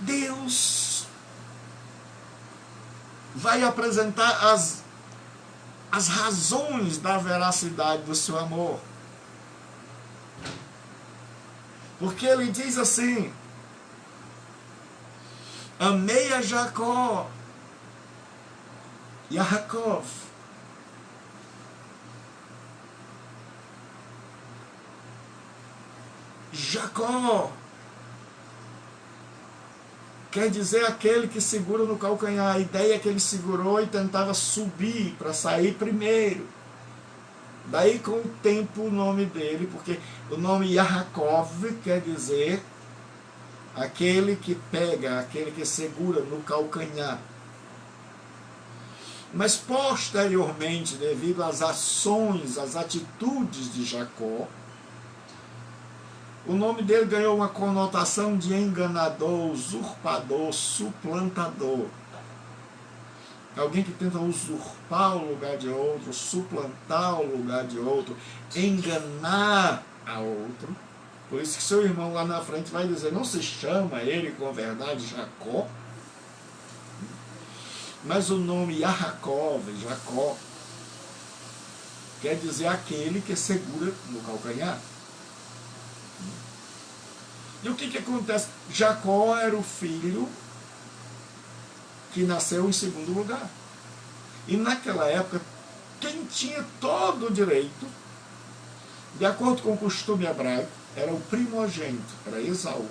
Deus vai apresentar as razões da veracidade do seu amor. Porque ele diz assim: amei a Jacó, Yaakov. Jacó quer dizer aquele que segura no calcanhar. A ideia é que ele segurou e tentava subir para sair primeiro. Daí com o tempo o nome dele, porque o nome Yaakov quer dizer aquele que pega, aquele que segura no calcanhar. Mas posteriormente, devido às ações, às atitudes de Jacó, o nome dele ganhou uma conotação de enganador, usurpador, suplantador. Alguém que tenta usurpar o lugar de outro, suplantar o lugar de outro, enganar a outro. Por isso que seu irmão lá na frente vai dizer: não se chama ele com verdade Jacó? Mas o nome Yaakov, Jacó, quer dizer aquele que segura no calcanhar. E o que acontece? Jacó era o filho que nasceu em segundo lugar. E naquela época, quem tinha todo o direito, de acordo com o costume hebraico, era o primogênito, era Esaú.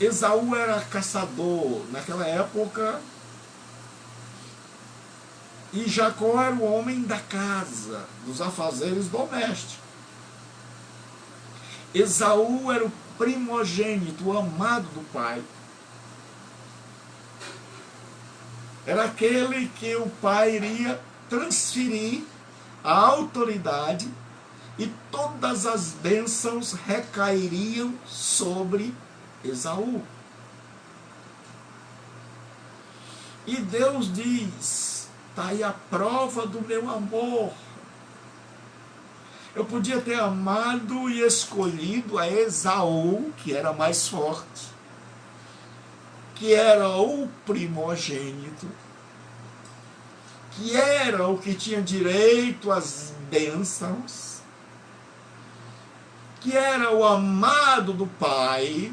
Esaú era caçador naquela época, e Jacó era o homem da casa, dos afazeres domésticos. Esaú era o primogênito, o amado do pai. Era aquele que o pai iria transferir a autoridade e todas as bênçãos recairiam sobre Esaú. E Deus diz: está aí a prova do meu amor. Eu podia ter amado e escolhido a Esaú, que era mais forte, que era o primogênito, que era o que tinha direito às bênçãos, que era o amado do pai,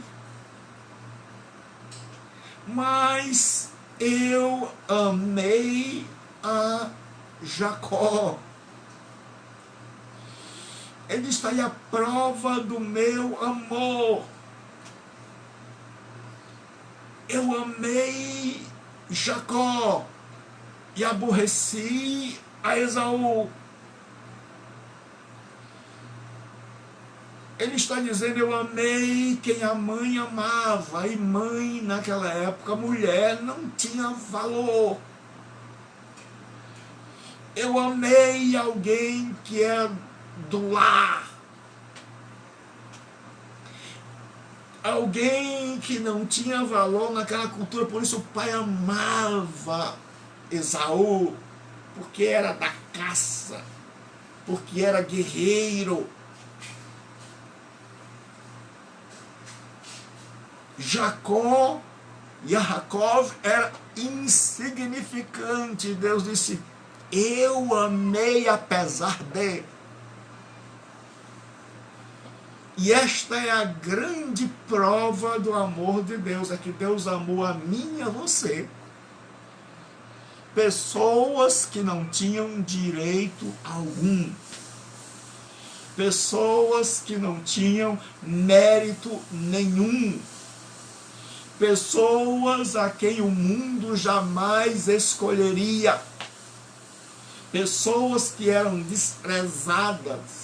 mas eu amei a Jacó. Ele está aí a prova do meu amor. eu amei Jacó e aborreci a Esaú. Ele está dizendo, eu amei quem a mãe amava. E mãe, naquela época, mulher não tinha valor. Eu amei alguém que é do lar. Alguém que não tinha valor naquela cultura. Por isso o pai amava Esaú, porque era da caça, porque era guerreiro. Jacó, Yaakov, era insignificante. Deus disse, eu amei apesar de. E esta é a grande prova do amor de Deus, é que Deus amou a mim e a você. Pessoas que não tinham direito algum. Pessoas que não tinham mérito nenhum. Pessoas a quem o mundo jamais escolheria. Pessoas que eram desprezadas.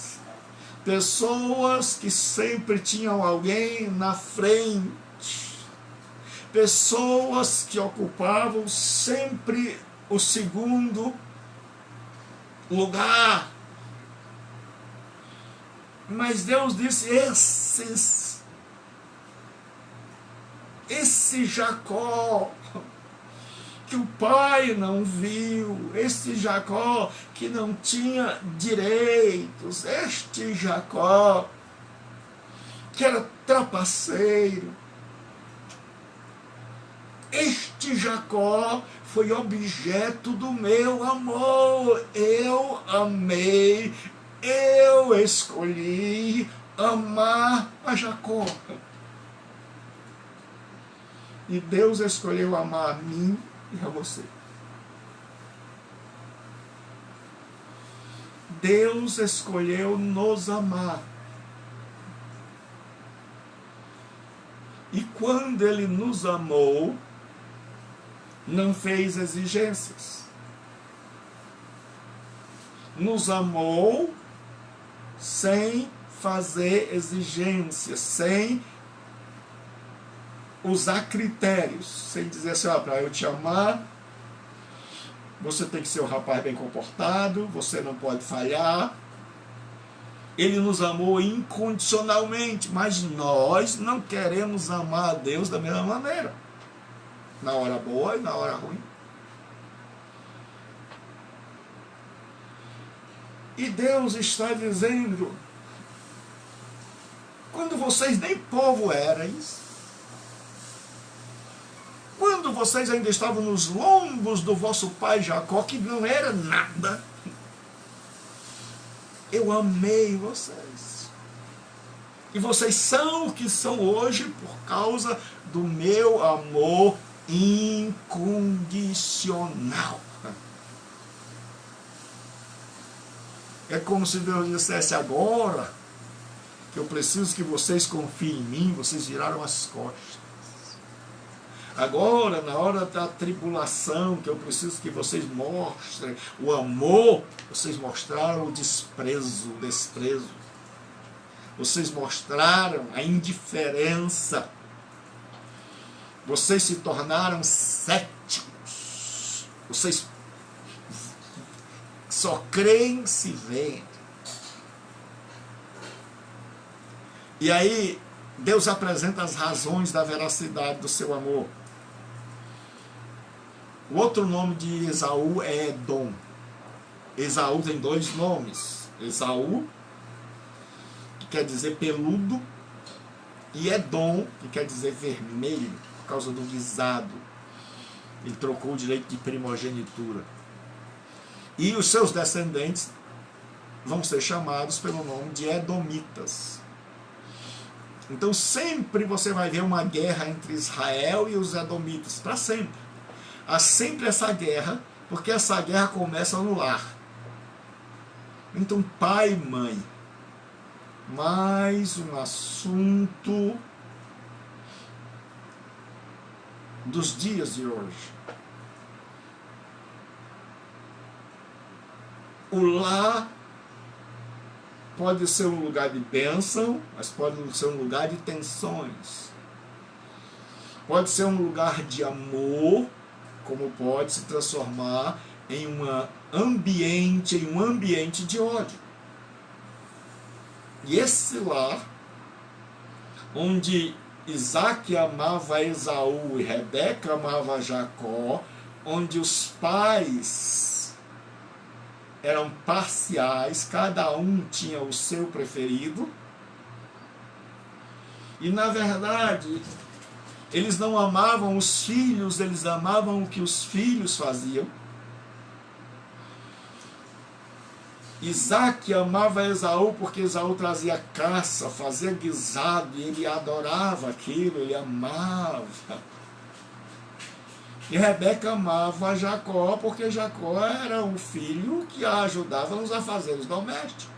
Pessoas que sempre tinham alguém na frente. Pessoas que ocupavam sempre o segundo lugar. Mas Deus disse, esse Jacó, que o pai não viu, esse Jacó que não tinha direitos, este Jacó que era trapaceiro, este Jacó foi objeto do meu amor. Eu amei, eu escolhi amar a Jacó. E Deus escolheu amar a mim e a você. Deus escolheu nos amar. E quando Ele nos amou, não fez exigências. Nos amou sem fazer exigências, sem usar critérios, sem dizer assim, para eu te amar, você tem que ser um rapaz bem comportado, você não pode falhar. Ele nos amou incondicionalmente, mas nós não queremos amar a Deus da mesma maneira, na hora boa e na hora ruim. E Deus está dizendo, quando vocês nem povo erais, quando vocês ainda estavam nos lombos do vosso pai Jacó, que não era nada, eu amei vocês. E vocês são o que são hoje por causa do meu amor incondicional. É como se Deus dissesse, agora que eu preciso que vocês confiem em mim, vocês viraram as costas. Agora, na hora da tribulação, que eu preciso que vocês mostrem o amor, vocês mostraram o desprezo, o desprezo. Vocês mostraram a indiferença. Vocês se tornaram céticos. Vocês só creem se veem. E aí, Deus apresenta as razões da veracidade do seu amor. O outro nome de Esaú é Edom. Esaú tem dois nomes. Esaú, que quer dizer peludo, e Edom, que quer dizer vermelho, por causa do guisado. Ele trocou o direito de primogenitura. E os seus descendentes vão ser chamados pelo nome de Edomitas. Então sempre você vai ver uma guerra entre Israel e os Edomitas, para sempre. Há sempre essa guerra, porque essa guerra começa no lar. Então pai e mãe, mais um assunto dos dias de hoje. O lar pode ser um lugar de bênção, mas pode ser um lugar de tensões. Pode ser um lugar de amor, como pode se transformar em um ambiente de ódio. E esse lar, onde Isaac amava Esaú e Rebeca amava Jacó, onde os pais eram parciais, cada um tinha o seu preferido, e na verdade eles não amavam os filhos, eles amavam o que os filhos faziam. Isaac amava Esaú porque Esaú trazia caça, fazia guisado, e ele adorava aquilo, ele amava. E Rebeca amava Jacó porque Jacó era o filho que a ajudava nos afazeres domésticos.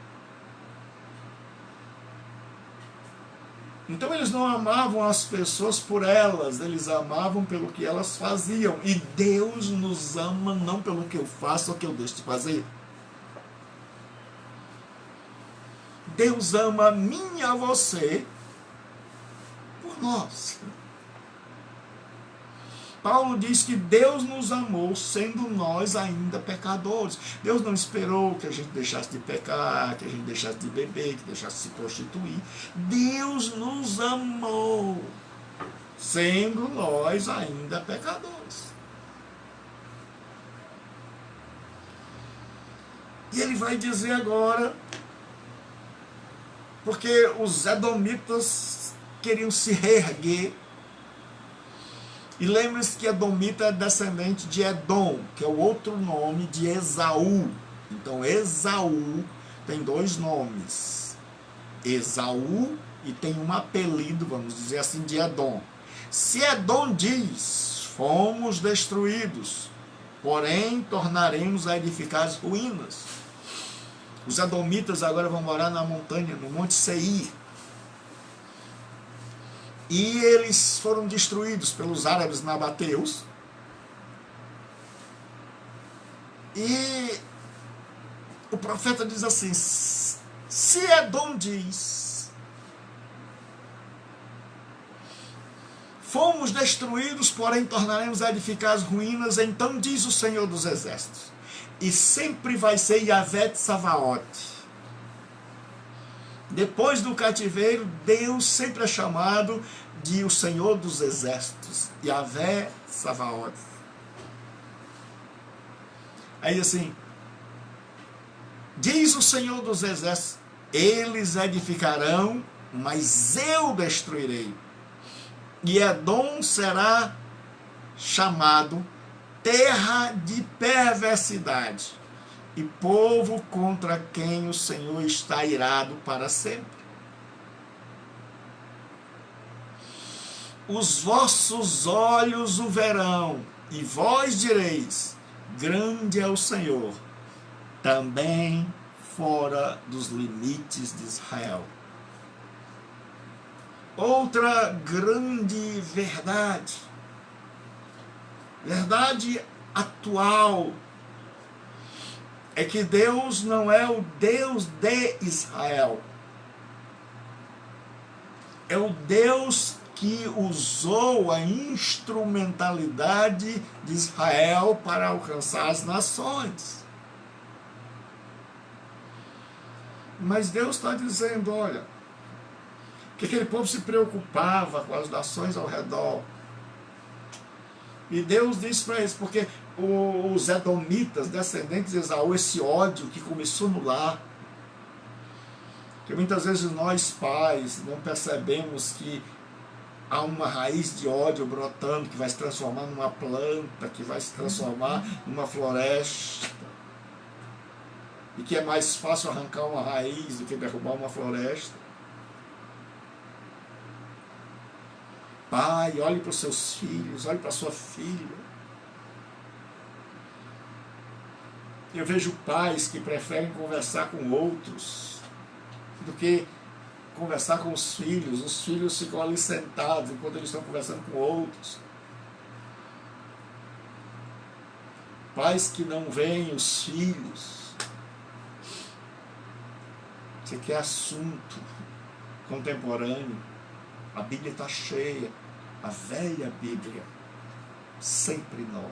Então eles não amavam as pessoas por elas, eles amavam pelo que elas faziam. E Deus nos ama não pelo que eu faço ou que eu deixo de fazer. Deus ama a mim e a você por nós. Paulo diz que Deus nos amou sendo nós ainda pecadores. Deus não esperou que a gente deixasse de pecar, que a gente deixasse de beber, que deixasse de se prostituir. Deus nos amou sendo nós ainda pecadores. E ele vai dizer agora, porque os edomitas queriam se reerguer. E lembre-se que Edomita é descendente de Edom, que é o outro nome de Esaú. Então Esaú tem dois nomes. Esaú e tem um apelido, vamos dizer assim, de Edom. Se Edom diz, fomos destruídos, porém tornaremos a edificar as ruínas. Os edomitas agora vão morar na montanha, no Monte Seir. E eles foram destruídos pelos árabes nabateus. E o profeta diz assim, se Edom diz, fomos destruídos, porém tornaremos a edificar as ruínas, então diz o Senhor dos Exércitos, e sempre vai ser Yahvé Tsavaote. Depois do cativeiro, Deus sempre é chamado de o Senhor dos Exércitos, Yahvé Tsavaote. Aí assim, diz o Senhor dos Exércitos, eles edificarão, mas eu destruirei. E Edom será chamado terra de perversidade, e povo contra quem o Senhor está irado para sempre. Os vossos olhos o verão, e vós direis, grande é o Senhor, também fora dos limites de Israel. Outra grande verdade atual, é que Deus não é o Deus de Israel. É o Deus que usou a instrumentalidade de Israel para alcançar as nações. Mas Deus está dizendo, olha, que aquele povo se preocupava com as nações ao redor. E Deus disse para eles, porque os edomitas, descendentes de Esaú, esse ódio que começou no lar, que muitas vezes nós pais não percebemos que há uma raiz de ódio brotando, que vai se transformar numa planta, que vai se transformar numa floresta, e que é mais fácil arrancar uma raiz do que derrubar uma floresta. Pai, olhe para os seus filhos, olhe para a sua filha. Eu vejo pais que preferem conversar com outros do que conversar com os filhos. Os filhos ficam ali sentados enquanto eles estão conversando com outros. Pais que não veem os filhos. Você quer assunto contemporâneo? A Bíblia está cheia. A velha Bíblia, sempre nova.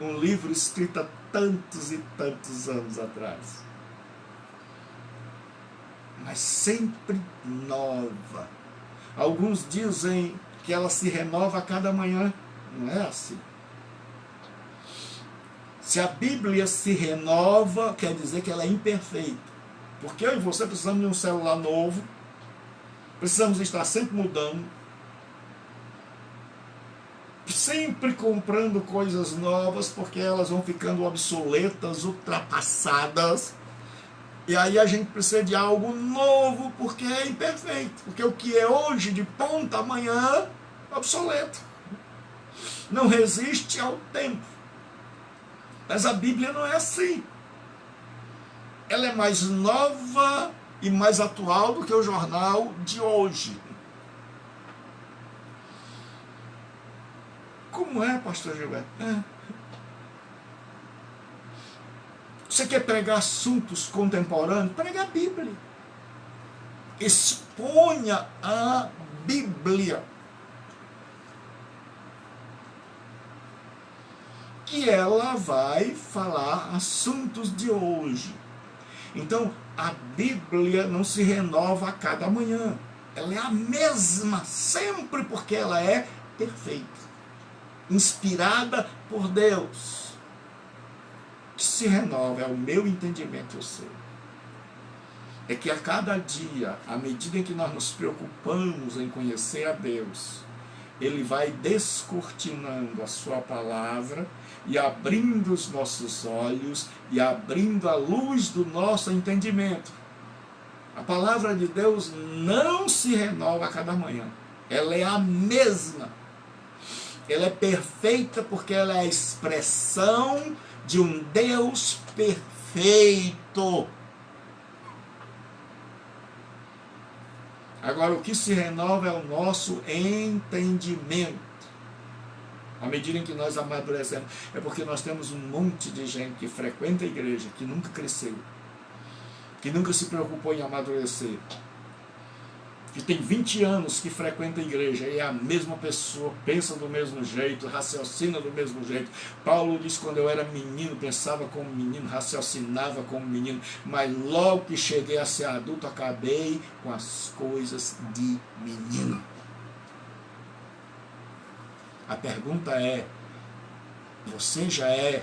Um livro escrito há tantos e tantos anos atrás. Mas sempre nova. Alguns dizem que ela se renova a cada manhã. Não é assim. Se a Bíblia se renova, quer dizer que ela é imperfeita. Porque eu e você precisamos de um celular novo, precisamos estar sempre mudando, sempre comprando coisas novas, porque elas vão ficando obsoletas, ultrapassadas. E aí a gente precisa de algo novo, porque é imperfeito. Porque o que é hoje de ponta amanhã é obsoleto. Não resiste ao tempo. Mas a Bíblia não é assim. Ela é mais nova e mais atual do que o jornal de hoje. Como é, pastor Gilberto? Você quer pregar assuntos contemporâneos? Pregue a Bíblia. Exponha a Bíblia. Que ela vai falar assuntos de hoje. Então, a Bíblia não se renova a cada manhã. Ela é a mesma, sempre, porque ela é perfeita. Inspirada por Deus. Que se renova, é o meu entendimento, eu sei. É que a cada dia, à medida em que nós nos preocupamos em conhecer a Deus, Ele vai descortinando a sua palavra e abrindo os nossos olhos e abrindo a luz do nosso entendimento. A palavra de Deus não se renova a cada manhã. Ela é a mesma. Ela é perfeita porque ela é a expressão de um Deus perfeito. Agora, o que se renova é o nosso entendimento. À medida em que nós amadurecemos, é porque nós temos um monte de gente que frequenta a igreja, que nunca cresceu, que nunca se preocupou em amadurecer, que tem 20 anos que frequenta a igreja e é a mesma pessoa, pensa do mesmo jeito, raciocina do mesmo jeito. Paulo diz: quando eu era menino, pensava como menino, raciocinava como menino, mas logo que cheguei a ser adulto, acabei com as coisas de menino. A pergunta é: você já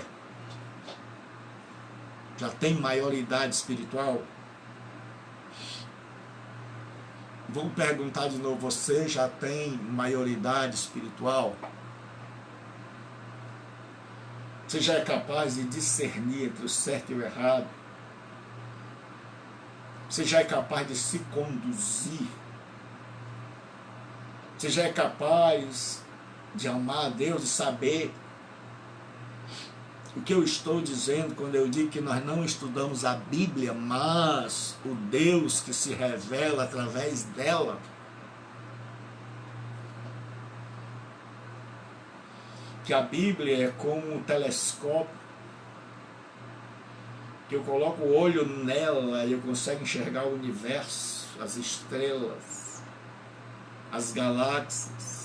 tem maioridade espiritual? Vou perguntar de novo: você já tem maioridade espiritual? Você já é capaz de discernir entre o certo e o errado? Você já é capaz de se conduzir? Você já é capaz de amar a Deus, de saber o que eu estou dizendo quando eu digo que nós não estudamos a Bíblia, mas o Deus que se revela através dela? Que a Bíblia é como um telescópio, que eu coloco o olho nela e eu consigo enxergar o universo, as estrelas, as galáxias.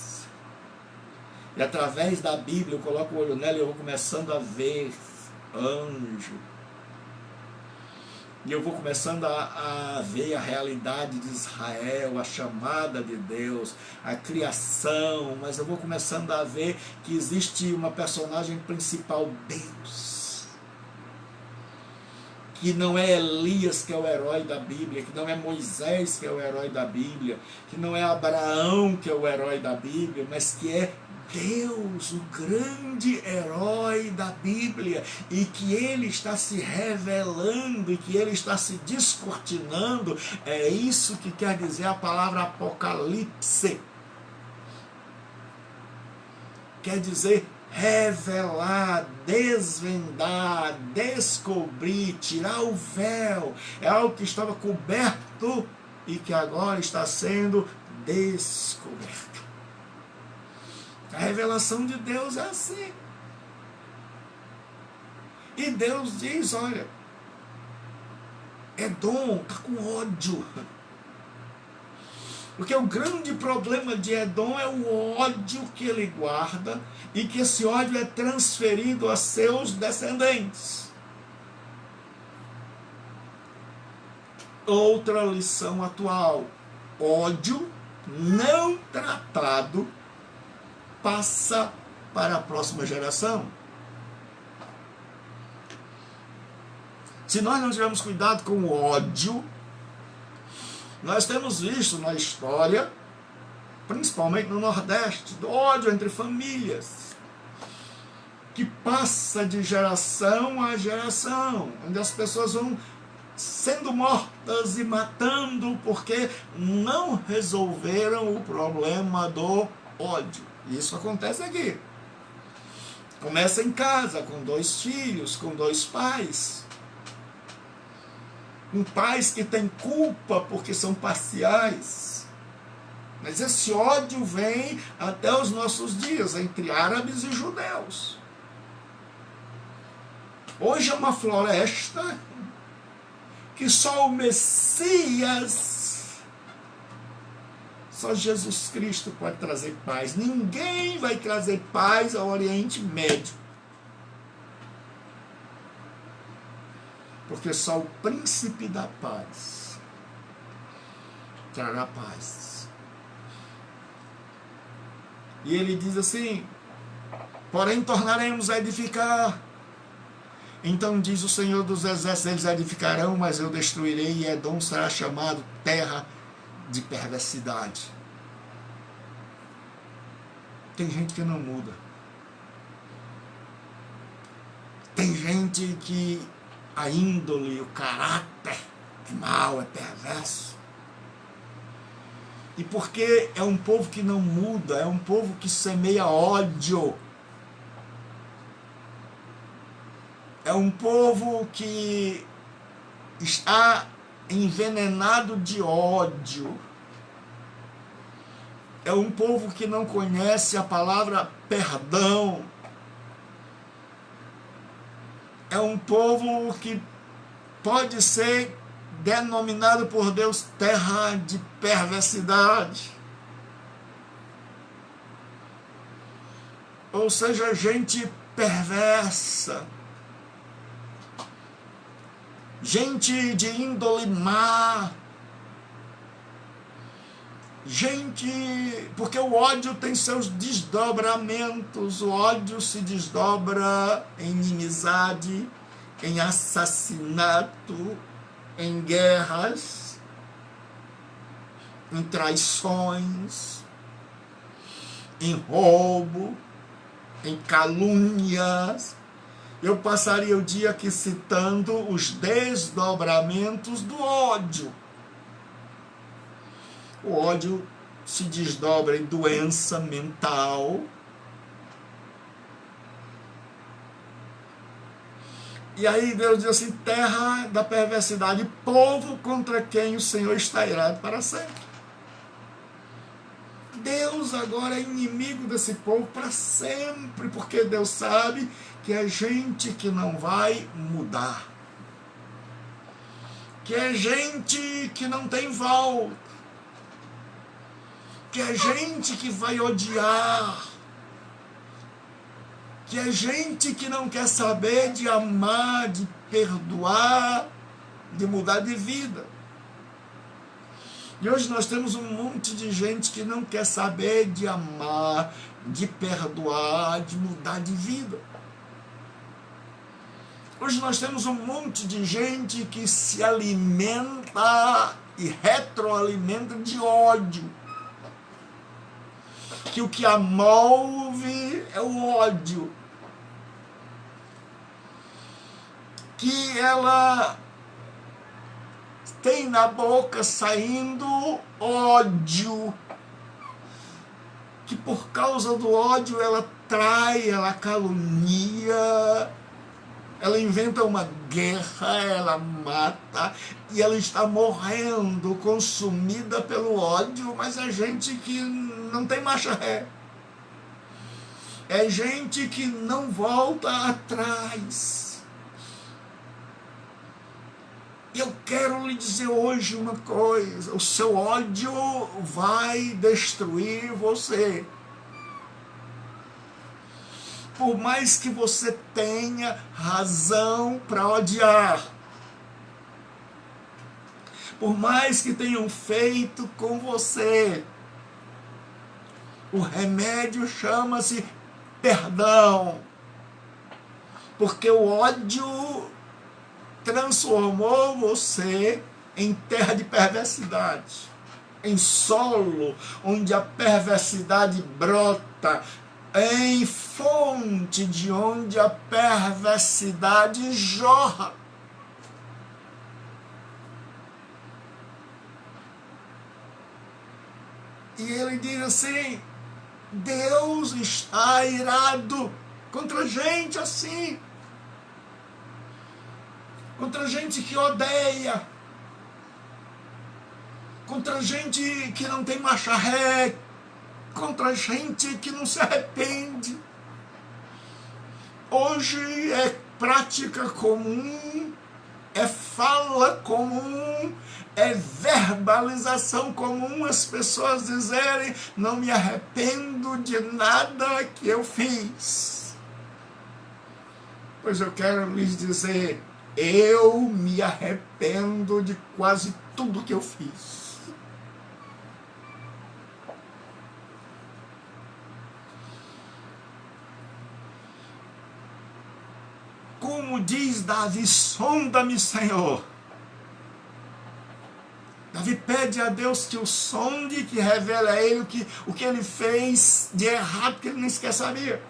E através da Bíblia eu coloco o olho nela e eu vou começando a ver anjo. E eu vou começando a ver a realidade de Israel, a chamada de Deus, a criação. Mas eu vou começando a ver que existe uma personagem principal, Deus. Que não é Elias que é o herói da Bíblia, que não é Moisés que é o herói da Bíblia, que não é Abraão que é o herói da Bíblia, mas que é Deus, o grande herói da Bíblia, e que Ele está se revelando, e que Ele está se descortinando. É isso que quer dizer a palavra Apocalipse. Quer dizer revelar, desvendar, descobrir, tirar o véu. É algo que estava coberto e que agora está sendo descoberto. A revelação de Deus é assim. E Deus diz, olha, Edom está com ódio. Porque o grande problema de Edom é o ódio que ele guarda e que esse ódio é transferido a seus descendentes. Outra lição atual: ódio não tratado passa para a próxima geração. Se nós não tivermos cuidado com o ódio, nós temos visto na história, principalmente no Nordeste, do ódio entre famílias, que passa de geração a geração, onde as pessoas vão sendo mortas e matando porque não resolveram o problema do ódio. E isso acontece aqui. Começa em casa, com 2 filhos, com 2 pais. Com pais que têm culpa porque são parciais. Mas esse ódio vem até os nossos dias, entre árabes e judeus. Hoje é uma floresta que só o Messias, só Jesus Cristo pode trazer paz. Ninguém vai trazer paz ao Oriente Médio. Porque só o príncipe da paz trará paz. E ele diz assim: porém tornaremos a edificar. Então diz o Senhor dos Exércitos: eles edificarão, mas eu destruirei, e Edom será chamado terra de perversidade. Tem gente que não muda. Tem gente que a índole, o caráter é mau, é perverso. E porque é um povo que não muda, é um povo que semeia ódio. É um povo que está envenenado de ódio. É um povo que não conhece a palavra perdão. É um povo que pode ser denominado por Deus terra de perversidade. Ou seja, gente perversa. Gente de índole má. Gente, porque o ódio tem seus desdobramentos, o ódio se desdobra em inimizade, em assassinato, em guerras, em traições, em roubo, em calúnias. Eu passaria o dia aqui citando os desdobramentos do ódio. O ódio se desdobra em doença mental. E aí Deus diz assim: terra da perversidade, povo contra quem o Senhor está irado para sempre. Deus agora é inimigo desse povo para sempre, porque Deus sabe que é gente que não vai mudar. Que é gente que não tem volta. Que é gente que vai odiar, que é gente que não quer saber de amar, de perdoar, de mudar de vida. E hoje nós temos um monte de gente que não quer saber de amar, de perdoar, de mudar de vida. Hoje nós temos um monte de gente que se alimenta e retroalimenta de ódio. Que o que a move é o ódio. Que ela tem na boca saindo ódio. Que por causa do ódio ela trai, ela calunia, ela inventa uma guerra, ela mata, e ela está morrendo, consumida pelo ódio, mas é gente que não tem marcha ré. É gente que não volta atrás. Eu quero lhe dizer hoje uma coisa: o seu ódio vai destruir você. Por mais que você tenha razão para odiar, por mais que tenham feito com você, o remédio chama-se perdão. Porque o ódio transformou você em terra de perversidade, em solo onde a perversidade brota, em fonte de onde a perversidade jorra. E ele diz assim: Deus está irado contra gente assim, contra gente que odeia, contra gente que não tem marcha ré, contra gente que não se arrepende. Hoje é prática comum, é fala comum, é verbalização comum as pessoas dizerem: não me arrependo de nada que eu fiz. Pois eu quero lhes dizer: eu me arrependo de quase tudo que eu fiz. Como diz Davi: sonda-me, Senhor. Davi pede a Deus que o sonde, que revele a ele o que ele fez de errado, que ele nem sequer sabia.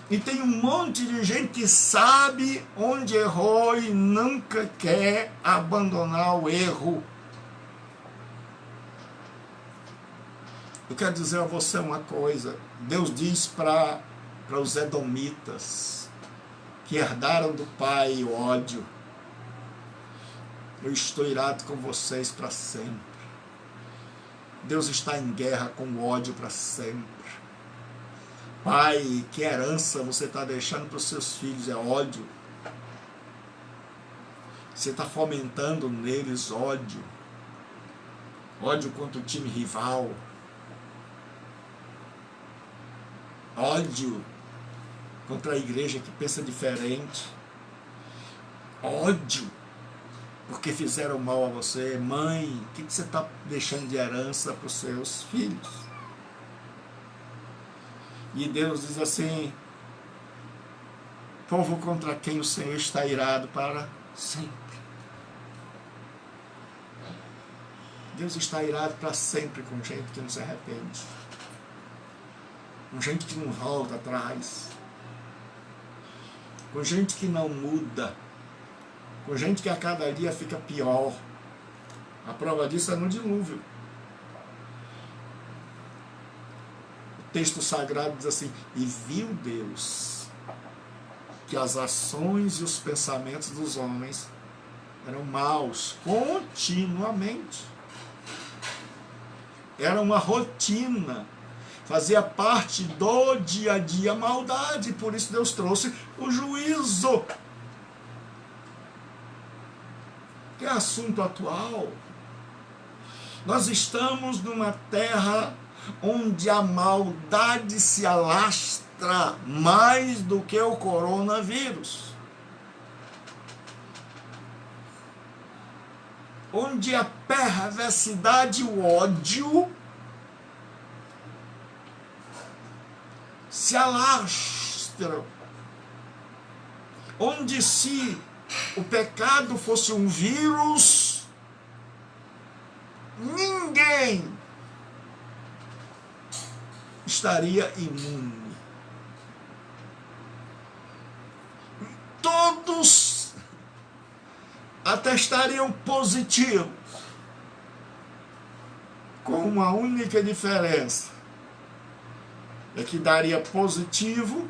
E tem um monte de gente que sabe onde errou e nunca quer abandonar o erro. Eu quero dizer a você uma coisa: Deus diz para os edomitas, que herdaram do pai o ódio: eu estou irado com vocês para sempre. Deus está em guerra com o ódio para sempre. Pai, que herança você está deixando para os seus filhos? É ódio. Você está fomentando neles ódio. Ódio contra o time rival. Ódio contra a igreja que pensa diferente. Ódio porque fizeram mal a você. Mãe, o que você está deixando de herança para os seus filhos? E Deus diz assim: povo contra quem o Senhor está irado para sempre. Deus está irado para sempre com gente que não se arrepende, com gente que não volta atrás, com gente que não muda, com gente que a cada dia fica pior. A prova disso é no dilúvio. O texto sagrado diz assim: e viu Deus que as ações e os pensamentos dos homens eram maus continuamente. Era uma rotina, fazia parte do dia a dia a maldade, por isso Deus trouxe o juízo. Que é assunto atual. Nós estamos numa terra onde a maldade se alastra mais do que o coronavírus. Onde a perversidade e o ódio se alastram. Onde se o pecado fosse um vírus, ninguém estaria imune. Todos atestariam positivo, com uma única diferença: é que daria positivo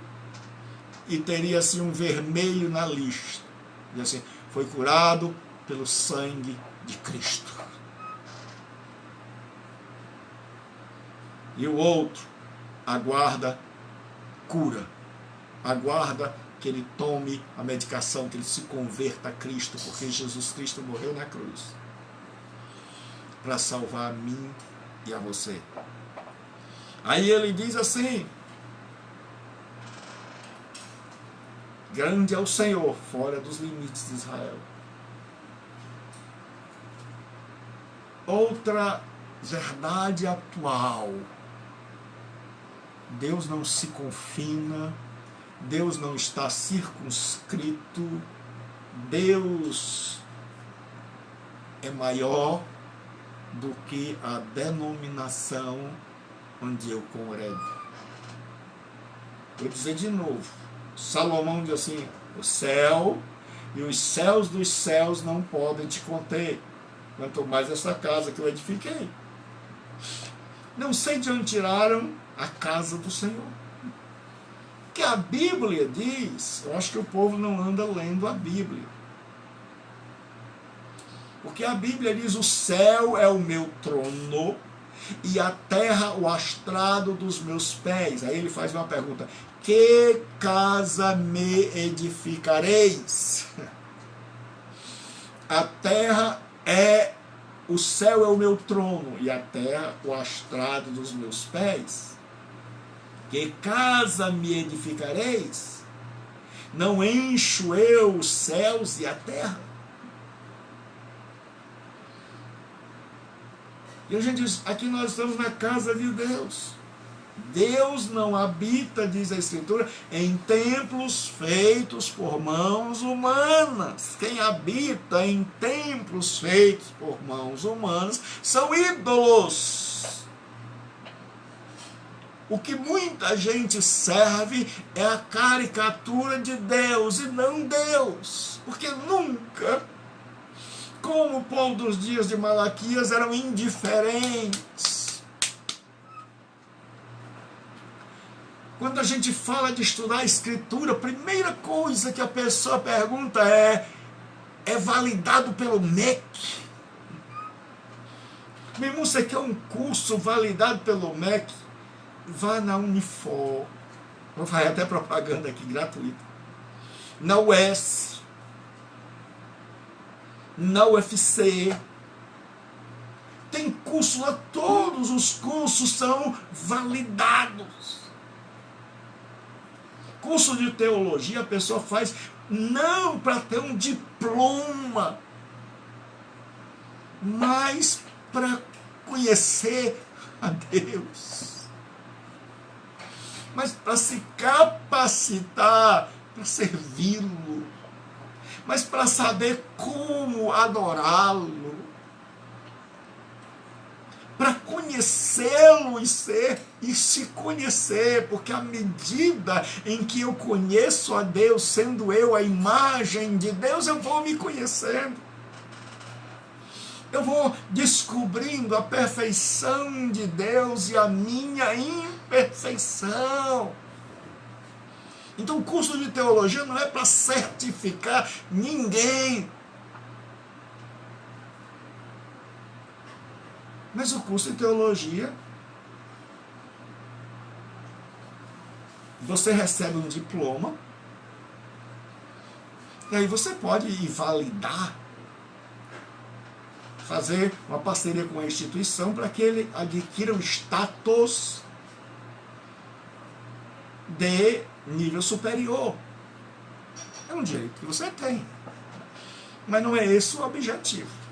e teria assim um vermelho na lista. E assim: foi curado pelo sangue de Cristo. E o outro aguarda cura, aguarda que ele tome a medicação, que ele se converta a Cristo, porque Jesus Cristo morreu na cruz para salvar a mim e a você. Aí ele diz assim: grande é o Senhor, fora dos limites de Israel. Outra verdade atual: Deus não se confina, Deus não está circunscrito, Deus é maior do que a denominação onde eu congrego. Vou dizer de novo, Salomão diz assim: o céu e os céus dos céus não podem te conter, quanto mais essa casa que eu edifiquei. Não sei de onde tiraram a casa do Senhor. Que a Bíblia diz, eu acho que o povo não anda lendo a Bíblia. Porque a Bíblia diz: o céu é o meu trono e a terra o astrado dos meus pés. Aí ele faz uma pergunta: que casa me edificareis? A terra o céu é o meu trono e a terra o astrado dos meus pés. Que casa me edificareis? Não encho eu os céus e a terra? E a gente diz: aqui nós estamos na casa de Deus. Deus não habita, diz a Escritura, em templos feitos por mãos humanas. Quem habita em templos feitos por mãos humanas são ídolos. O que muita gente serve é a caricatura de Deus e não Deus. Porque nunca, como o povo dos dias de Malaquias, eram indiferentes. Quando a gente fala de estudar a Escritura, a primeira coisa que a pessoa pergunta é validado pelo MEC? Meu irmão, você quer um curso validado pelo MEC? Vá na Unifor. Vou fazer até propaganda aqui, gratuita. Na UES. Na UFC. Tem curso lá, todos os cursos são validados. Curso de teologia a pessoa faz não para ter um diploma, mas para conhecer a Deus, mas para se capacitar para servi-lo, mas para saber como adorá-lo, para conhecê-lo e se conhecer, porque à medida em que eu conheço a Deus, sendo eu a imagem de Deus, eu vou me conhecendo. Eu vou descobrindo a perfeição de Deus e a minha imperfeição. Então o curso de teologia não é para certificar ninguém. Mas o curso de teologia, você recebe um diploma, e aí você pode ir validar, fazer uma parceria com a instituição para que ele adquira o status de nível superior. É um direito que você tem, mas não é esse o objetivo.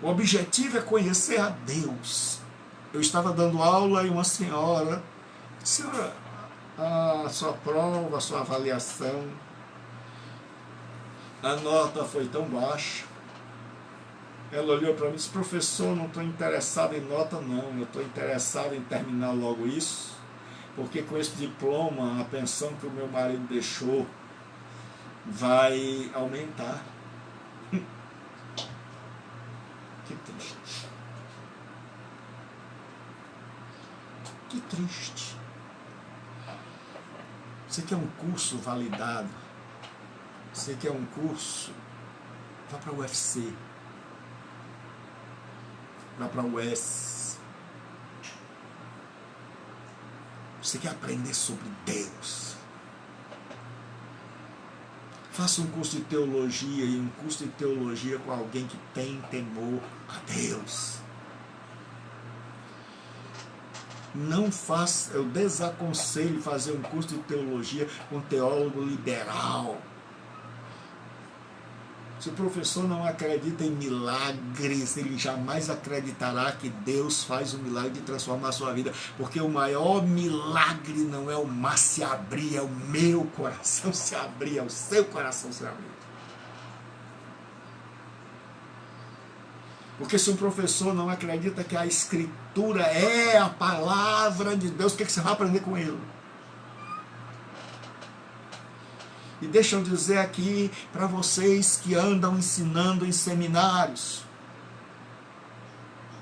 O objetivo é conhecer a Deus. Eu estava dando aula e uma senhora disse: a sua prova, a sua avaliação, a nota foi tão baixa. Ela olhou para mim e disse: professor, não estou interessado em nota não, eu estou interessado em terminar logo isso, porque com esse diploma a pensão que o meu marido deixou vai aumentar. Que triste. Que triste. Você quer um curso validado? Você quer um curso? Vá para o UFC. Vá para o UES. Você quer aprender sobre Deus? Faça um curso de teologia, e um curso de teologia com alguém que tem temor a Deus. Não faça, eu desaconselho fazer um curso de teologia com teólogo liberal. Se o professor não acredita em milagres, ele jamais acreditará que Deus faz o milagre de transformar a sua vida. Porque o maior milagre não é o mar se abrir, é o meu coração se abrir, é o seu coração se abrir. Porque se um professor não acredita que a Escritura é a palavra de Deus, o que você vai aprender com ele? E deixa eu dizer aqui para vocês que andam ensinando em seminários.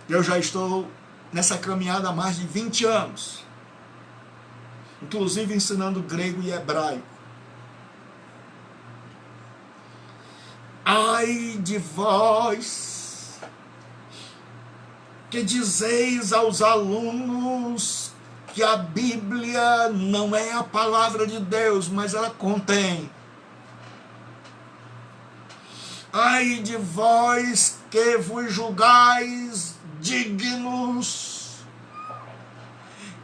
Eu já estou nessa caminhada há mais de 20 anos. Inclusive ensinando grego e hebraico. Ai de vós que dizeis aos alunos que a Bíblia não é a palavra de Deus, mas ela contém. Ai de vós que vos julgais dignos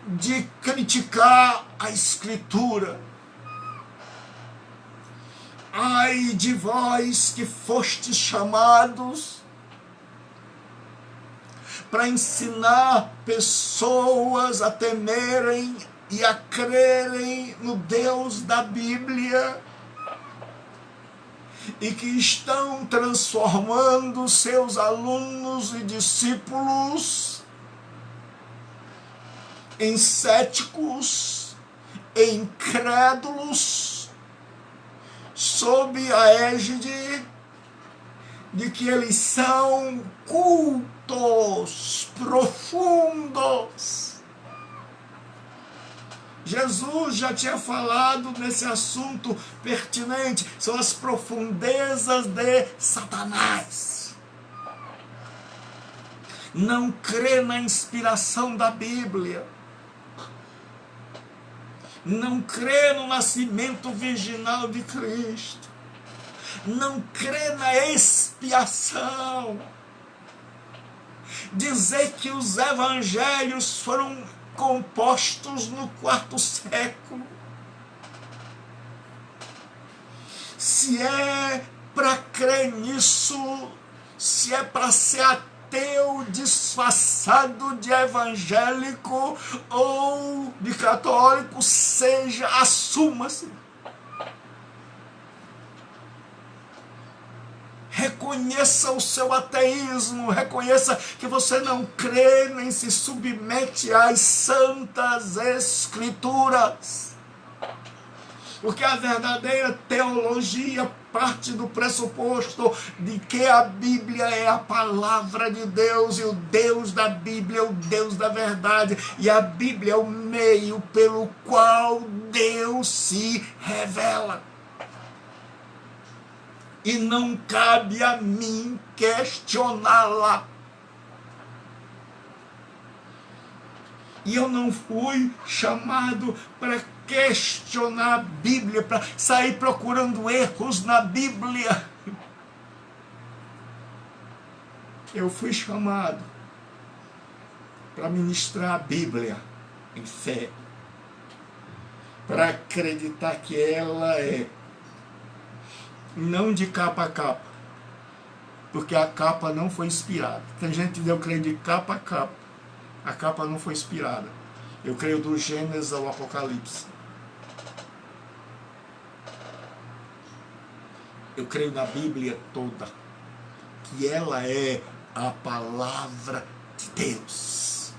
de criticar a Escritura. Ai de vós que fostes chamados para ensinar pessoas a temerem e a crerem no Deus da Bíblia e que estão transformando seus alunos e discípulos em céticos, em incrédulos, sob a égide de que eles são cultos profundos. Jesus já tinha falado nesse assunto pertinente, são as profundezas de Satanás. Não crê na inspiração da Bíblia. Não crê no nascimento virginal de Cristo. Não crê na expiação. Dizer que os evangelhos foram compostos no 4º século. Se é para crer nisso, se é para ser ateu disfarçado de evangélico ou de católico, seja, assuma-se. Reconheça o seu ateísmo, reconheça que você não crê nem se submete às santas Escrituras. Porque a verdadeira teologia parte do pressuposto de que a Bíblia é a palavra de Deus, e o Deus da Bíblia é o Deus da verdade, e a Bíblia é o meio pelo qual Deus se revela. E não cabe a mim questioná-la. E eu não fui chamado para questionar a Bíblia, para sair procurando erros na Bíblia. Eu fui chamado para ministrar a Bíblia em fé, para acreditar que ela é não de capa a capa, porque a capa não foi inspirada. Tem gente que deu creio de capa a capa. A capa não foi inspirada. Eu creio do Gênesis ao Apocalipse. Eu creio na Bíblia toda, que ela é a palavra de Deus,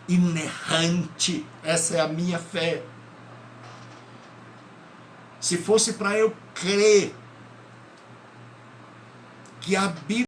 inerrante. Essa é a minha fé. Se fosse para eu crer que a Bíblia